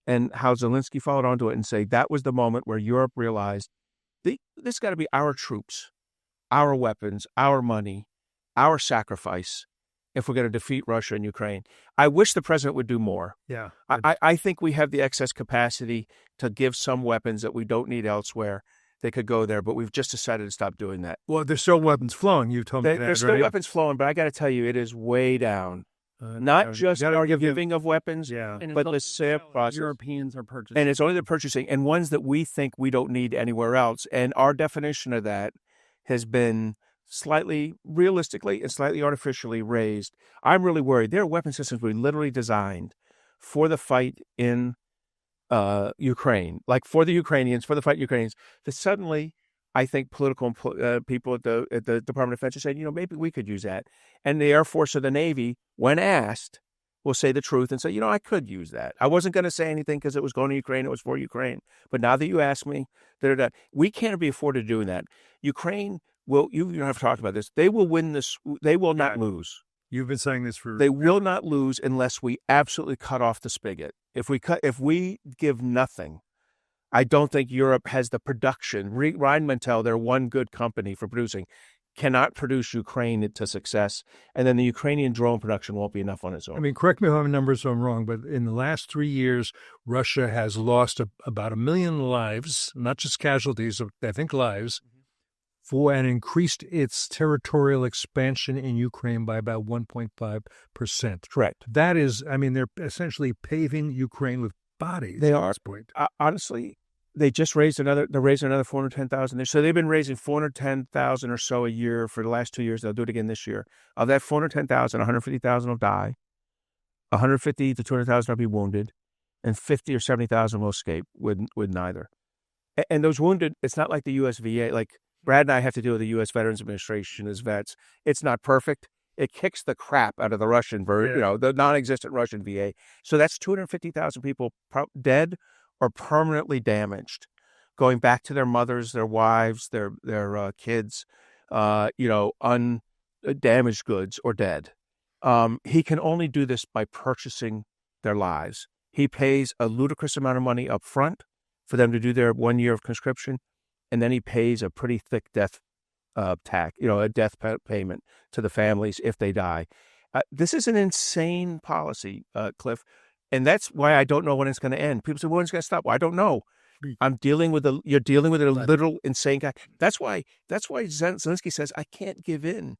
and how Zelensky followed onto it and say that was the moment where Europe realized this got to be our troops, our weapons, our money, our sacrifice if we're going to defeat Russia and Ukraine. I wish the president would do more. Yeah. I think we have the excess capacity to give some weapons that we don't need elsewhere. They could go there, but we've just decided to stop doing that. Well, there's still weapons flowing. You told me that. There's still weapons flowing, but I got to tell you, it is way down. Not just our giving of weapons, but the sale process. Europeans are purchasing. And it's only the purchasing, and ones that we think we don't need anywhere else. And our definition of that has been slightly, realistically and slightly artificially raised. I'm really worried. There are weapon systems we literally designed for the fight in Ukraine, like for the Ukrainians, for the fight Ukrainians, that suddenly I think political people at the Department of Defense are saying, maybe we could use that. And the Air Force or the Navy, when asked, will say the truth and say, I could use that. I wasn't going to say anything because it was going to Ukraine. It was for Ukraine. But now that you ask me, we can't be afforded doing that. Ukraine will, you have talked about this, they will win this. They will not lose. You've been saying this for... They will not lose unless we absolutely cut off the spigot. If we give nothing, I don't think Europe has the production. Rheinmetall, they're one good company for producing, cannot produce Ukraine to success. And then the Ukrainian drone production won't be enough on its own. I mean, correct me if I'm numbers I'm wrong, but in the last 3 years, Russia has lost about 1 million lives, not just casualties, I think lives, and increased its territorial expansion in Ukraine by about 1.5%. Correct. That is, they're essentially paving Ukraine with bodies. They at are. this point. Honestly, they just raised another 410,000. So they've been raising 410,000 or so a year for the last 2 years. They'll do it again this year. Of that 410,000, 150,000 will die. 150 to 200,000 will be wounded, and 50 or 70,000 will escape with neither. And those wounded, it's not like the U.S. VA. Like Brad and I have to deal with the U.S. Veterans Administration as vets. It's not perfect. It kicks the crap out of the Russian version, the non-existent Russian VA. So that's 250,000 people dead or permanently damaged, going back to their mothers, their wives, their kids, undamaged goods or dead. He can only do this by purchasing their lives. He pays a ludicrous amount of money up front for them to do their 1 year of conscription, and then he pays a pretty thick death a death payment to the families if they die. This is an insane policy, Cliff, and that's why I don't know when it's going to end. People say, "When it's going to stop?" Well, I don't know. You're dealing with a literal insane guy. That's why Zelensky says, "I can't give in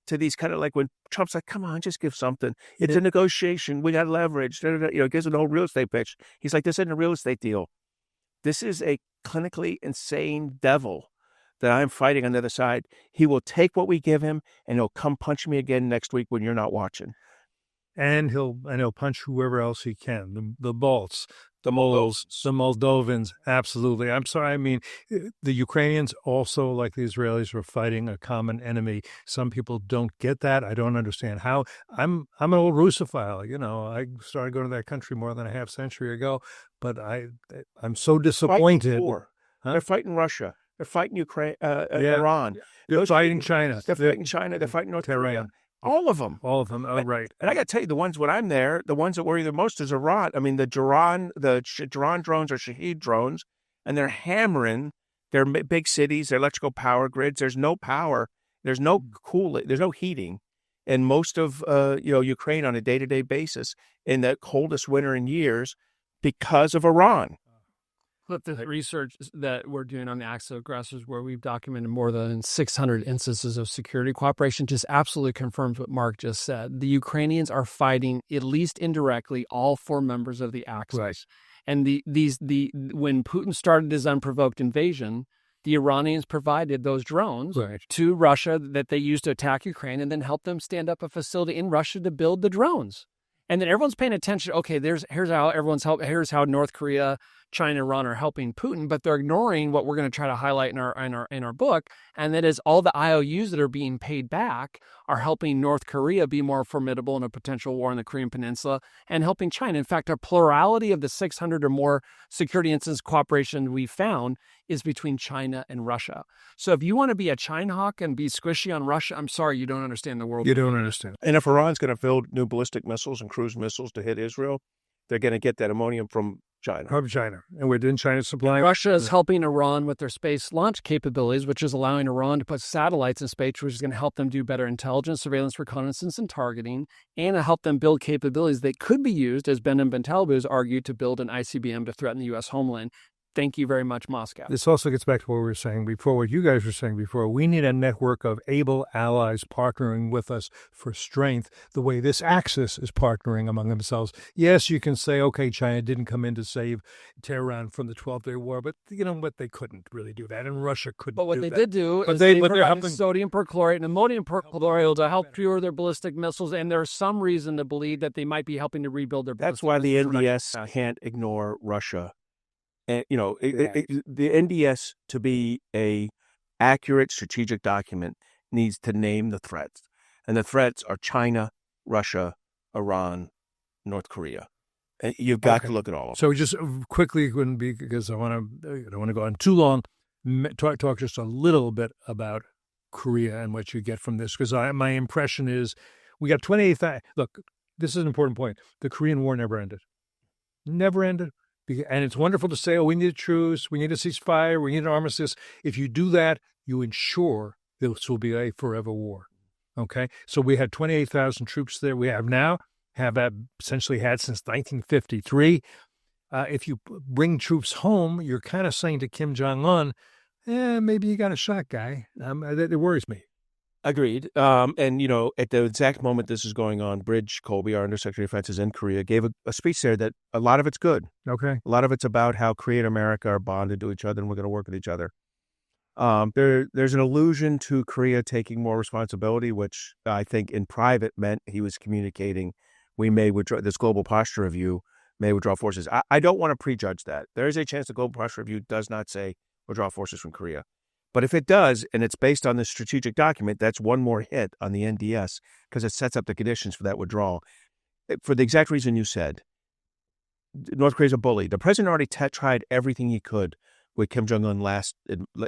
to these kind of like when Trump's like, come on, just give something. It's a negotiation. We got leverage." Gives an old real estate pitch. He's like, "This isn't a real estate deal. This is a clinically insane devil that I'm fighting on the other side. He will take what we give him, and he'll come punch me again next week when you're not watching. And he'll punch whoever else he can. The Balts, the Moldovs, the Moldovans. Absolutely. I'm sorry. The Ukrainians also, like the Israelis, are fighting a common enemy. Some people don't get that. I don't understand how. I'm an old Russophile. I started going to that country more than a half century ago, but I'm so disappointed. They're fighting Russia. They're fighting Ukraine, Iran. They're fighting China. They're fighting China. They're fighting North Korea. All of them. Oh, right. And I got to tell you, the ones when I'm there, the ones that worry the most is Iran. The Jiran drones are Shahed drones, and they're hammering their big cities, their electrical power grids. There's no power. There's no cooling. There's no heating in most of Ukraine on a day-to-day basis in the coldest winter in years because of Iran. Cliff, the research that we're doing on the axis of aggressors, where we've documented more than 600 instances of security cooperation, just absolutely confirms what Mark just said. The Ukrainians are fighting, at least indirectly, all 4 members of the axis. Right. And when Putin started his unprovoked invasion, the Iranians provided those drones to Russia that they used to attack Ukraine, and then helped them stand up a facility in Russia to build the drones. And then everyone's paying attention. Okay, here's how everyone's help. Here's how North Korea, China, Iran are helping Putin, but they're ignoring what we're going to try to highlight in our book, and that is all the IOUs that are being paid back are helping North Korea be more formidable in a potential war in the Korean Peninsula, and helping China. In fact, a plurality of the 600 or more security instance cooperation we found is between China and Russia. So if you want to be a China hawk and be squishy on Russia, I'm sorry, you don't understand the world. You don't understand. And if Iran's going to build new ballistic missiles and cruise missiles to hit Israel, they're going to get that ammonium from China. From China. And we're in China supplying. Russia is helping Iran with their space launch capabilities, which is allowing Iran to put satellites in space, which is going to help them do better intelligence, surveillance, reconnaissance, and targeting, and to help them build capabilities that could be used, as Ben and Bentaleb has argued, to build an ICBM to threaten the U.S. homeland. Thank you very much, Moscow. This also gets back to what we were saying before, what you guys were saying before. We need a network of able allies partnering with us for strength, the way this axis is partnering among themselves. Yes, you can say, okay, China didn't come in to save Tehran from the 12-Day War, but you know what? They couldn't really do that, and Russia couldn't do that. But what they did do is they're provided helping sodium perchlorate and ammonium perchlorate to help cure their ballistic missiles, and there's some reason to believe that they might be helping to rebuild their ballistic That's why the missiles. NDS can't ignore Russia. And, the NDS, to be a accurate strategic document, needs to name the threats. And the threats are China, Russia, Iran, North Korea. And you've got to look at all of them. So just quickly, because I don't want to go on too long, talk just a little bit about Korea and what you get from this, because my impression is we got 28,000. Look, this is an important point. The Korean War never ended. Never ended. And it's wonderful to say, we need a truce, we need a ceasefire, we need an armistice. If you do that, you ensure this will be a forever war. Okay? So we had 28,000 troops there. We have essentially had since 1953. If you bring troops home, you're kind of saying to Kim Jong-un, maybe you got a shot, guy. It worries me. Agreed. And, at the exact moment this is going on, Bridge Colby, our Undersecretary of Defense, is in Korea, gave a speech there that a lot of it's good. Okay. A lot of it's about how Korea and America are bonded to each other and we're going to work with each other. There's an allusion to Korea taking more responsibility, which I think in private meant he was communicating we may withdraw, this global posture review may withdraw forces. I don't want to prejudge that. There is a chance the global posture review does not say withdraw forces from Korea. But if it does, and it's based on this strategic document, that's one more hit on the NDS because it sets up the conditions for that withdrawal. For the exact reason you said, North Korea's a bully. The president already tried everything he could with Kim Jong-un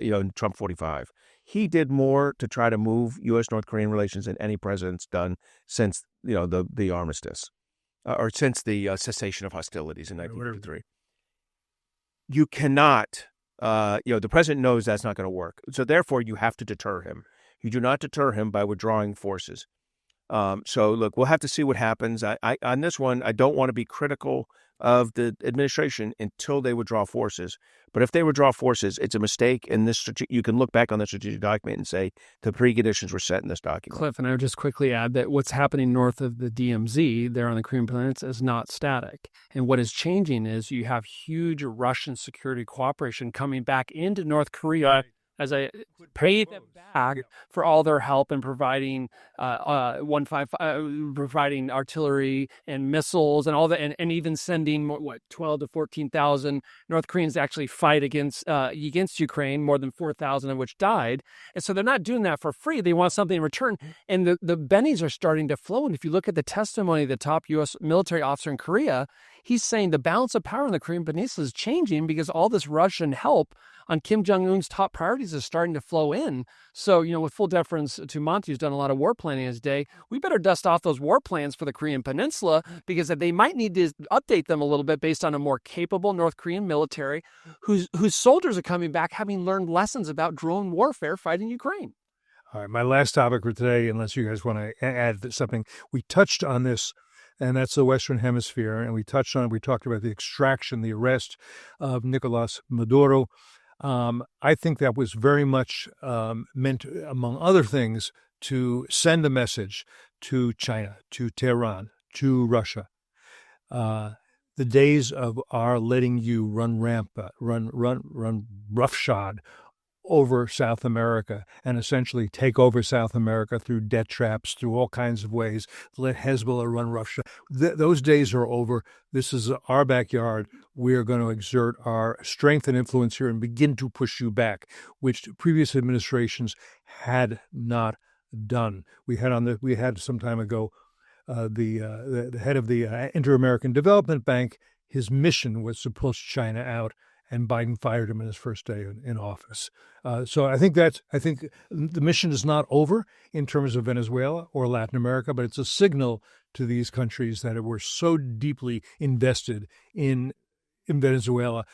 in Trump 45. He did more to try to move U.S.-North Korean relations than any president's done since, the armistice or since the cessation of hostilities in 1953. You cannot... the president knows that's not going to work. So therefore, you have to deter him. You do not deter him by withdrawing forces. So look, we'll have to see what happens. On this one, I don't want to be critical of the administration until they withdraw forces. But if they withdraw forces, it's a mistake. And you can look back on the strategic document and say the preconditions were set in this document. Cliff, and I would just quickly add that what's happening north of the DMZ there on the Korean Peninsula is not static. And what is changing is you have huge Russian security cooperation coming back into North Korea as I pay them back for all their help in providing providing artillery and missiles and all that, and even sending 12 to 14,000 North Koreans to actually fight against Ukraine, more than 4,000 of which died. And so they're not doing that for free. They want something in return. And the bennies are starting to flow. And if you look at the testimony of the top U.S. military officer in Korea, he's saying the balance of power in the Korean Peninsula is changing because all this Russian help on Kim Jong-un's top priorities is starting to flow in. So, with full deference to Monty, who's done a lot of war planning in his day, we better dust off those war plans for the Korean Peninsula because they might need to update them a little bit based on a more capable North Korean military whose soldiers are coming back having learned lessons about drone warfare fighting Ukraine. All right, my last topic for today, unless you guys want to add something, we touched on this and that's the Western Hemisphere. And we talked about the extraction, the arrest of Nicolas Maduro. I think that was very much meant, among other things, to send a message to China, to Tehran, to Russia. The days of our letting you run roughshod over South America and essentially take over South America through debt traps, through all kinds of ways, let Hezbollah run roughshod. Those days are over. This is our backyard. We are going to exert our strength and influence here and begin to push you back, which previous administrations had not done. We had some time ago the head of the Inter-American Development Bank. His mission was to push China out, and Biden fired him in his first day in office. So I think the mission is not over in terms of Venezuela or Latin America, but it's a signal to these countries that were so deeply invested in Venezuela.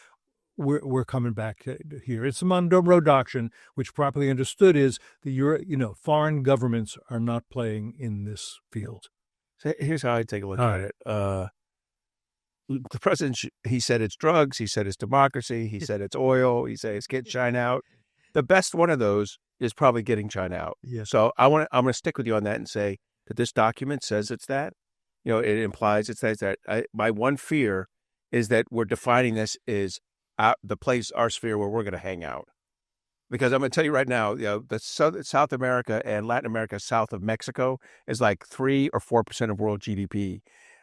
We're coming back here. It's the Montgomery doctrine, which properly understood is foreign governments are not playing in this field. So here's how I take a look at it. The president, he said it's drugs, he said it's democracy, he said it's oil, he said it's getting China out. The best one of those is probably getting China out. Yeah. So I'm going to stick with you on that and say that this document says it's that. It implies it says that. My one fear is that we're defining this as the place, our sphere, where we're going to hang out. Because I'm going to tell you right now, the South America and Latin America south of Mexico is like 3 or 4% of world GDP.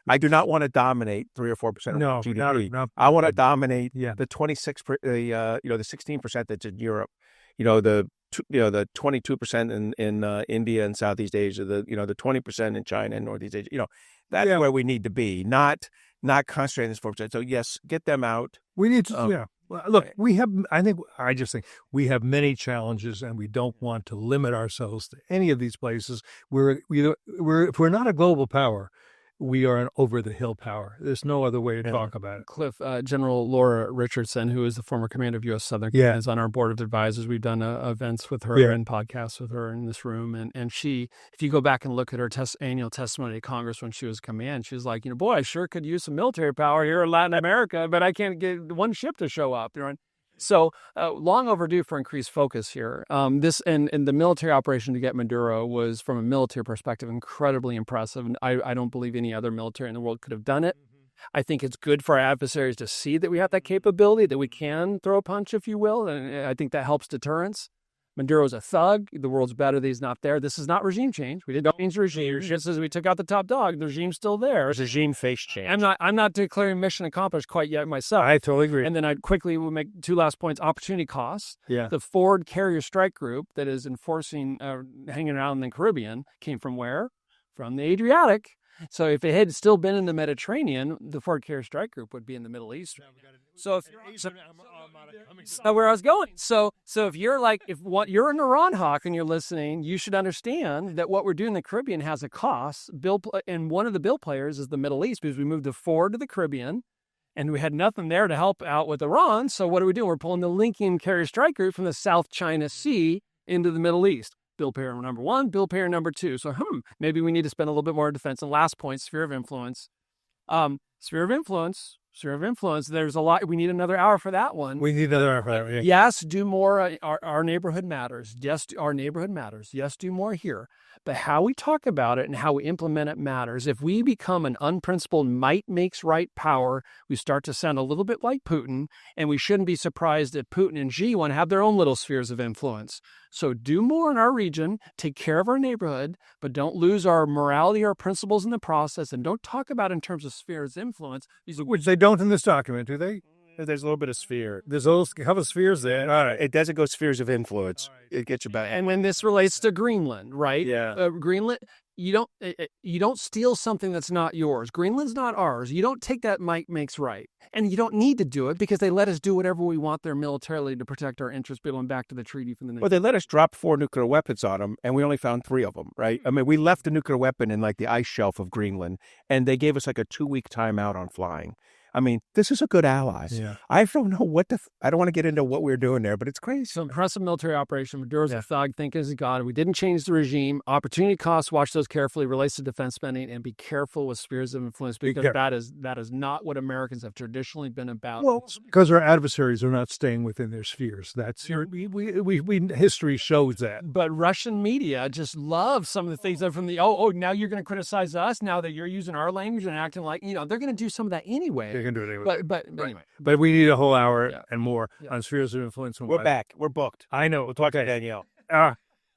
I do not want to dominate 3 or 4% of GDP. No. I want to dominate the 16%, that's in Europe. The 22% in India and Southeast Asia. The 20% in China and Northeast Asia. That's where we need to be. Not concentrating this 4%. So yes, get them out. We need to. Well, look, I just think we have many challenges, and we don't want to limit ourselves to any of these places. If we're not a global power, we are an over-the-hill power. There's no other way to talk about it. Cliff, General Laura Richardson, who is the former commander of U.S. Southern Command, is on our board of advisors. We've done events with her and podcasts with her in this room. And she, if you go back and look at her annual testimony to Congress when she was command, she was like, boy, I sure could use some military power here in Latin America, but I can't get one ship to show up. So long overdue for increased focus here. This and the military operation to get Maduro was, from a military perspective, incredibly impressive. And I don't believe any other military in the world could have done it. I think it's good for our adversaries to see that we have that capability, that we can throw a punch, if you will. And I think that helps deterrence. Maduro's a thug. The world's better that he's not there. This is not regime change. We didn't change the regime. Just as we took out the top dog, the regime's still there. It's regime face change. I'm not declaring mission accomplished quite yet myself. I totally agree. And then I quickly will make 2 last points. Opportunity costs. Yeah. The Forward Carrier Strike Group that is enforcing, hanging around in the Caribbean came from where? From the Adriatic. So if it had still been in the Mediterranean, the Forward Carrier Strike Group would be in the Middle East. So if where I was going. So if you're you're an Iran hawk and you're listening, you should understand that what we're doing in the Caribbean has a cost. And one of the bill players is the Middle East, because we moved the forward to the Caribbean, and we had nothing there to help out with Iran. So what are we doing? We're pulling the Lincoln Carrier Strike Group from the South China Sea into the Middle East. Bill payer number 1, bill payer number 2. So maybe we need to spend a little bit more defense. And last point, sphere of influence. Sphere of influence. There's a lot. We need another hour for that one. We need another hour for that. Yeah. Yes, do more. Our neighborhood matters. Yes, our neighborhood matters. Yes, do more here. But how we talk about it and how we implement it matters. If we become an unprincipled might makes right power, we start to sound a little bit like Putin, and we shouldn't be surprised that Putin and Xi want to have their own little spheres of influence. So do more in our region, take care of our neighborhood, but don't lose our morality or principles in the process, and don't talk about it in terms of spheres of influence. Which they don't in this document, do they? There's a little bit of sphere. There's a couple of spheres there. All right. It doesn't go spheres of influence. It gets you back. And when this relates to Greenland, right? Yeah. Greenland, you don't steal something that's not yours. Greenland's not ours. You don't take that might makes right. And you don't need to do it because they let us do whatever we want there militarily to protect our interests, going back to the treaty from the... Well, they let us drop 4 nuclear weapons on them, and we only found 3 of them, right? I mean, we left a nuclear weapon in the ice shelf of Greenland, and they gave us a 2-week timeout on flying. I mean, this is a good ally. Yeah. I don't know what I don't want to get into what we're doing there, but it's crazy. So impressive military operation. Maduro's a thug, think as a god. We didn't change the regime. Opportunity costs, watch those carefully, relates to defense spending, and be careful with spheres of influence because that is not what Americans have traditionally been about. Well, because our adversaries are not staying within their spheres. That's history shows that. But Russian media just love some of the things that from the now you're going to criticize us now that you're using our language and acting like they're going to do some of that anyway. They can do it anyway. But anyway. But we need a whole hour and more on spheres of influence. We're back. We're booked. I know. We'll talk to Danielle.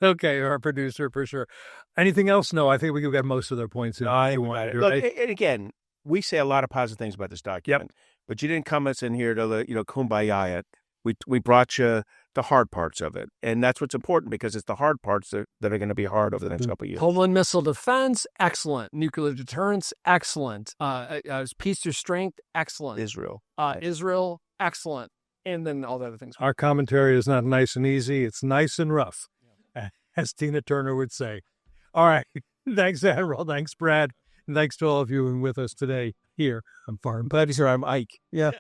Okay, our producer for sure. Anything else? No, I think we got most of their points. Look, and again, we say a lot of positive things about this document, but you didn't come us in here to kumbaya it. We brought you the hard parts of it, and that's what's important because it's the hard parts that are going to be hard over the next couple of years. Homeland missile defense, excellent. Nuclear deterrence, excellent. Peace through strength, excellent. Israel, excellent. And then all the other things. Our commentary is not nice and easy. It's nice and rough, as Tina Turner would say. All right. Thanks, Admiral. Thanks, Brad. And thanks to all of you who are with us today here on Farm. Glad to hear I'm Ike. Yeah.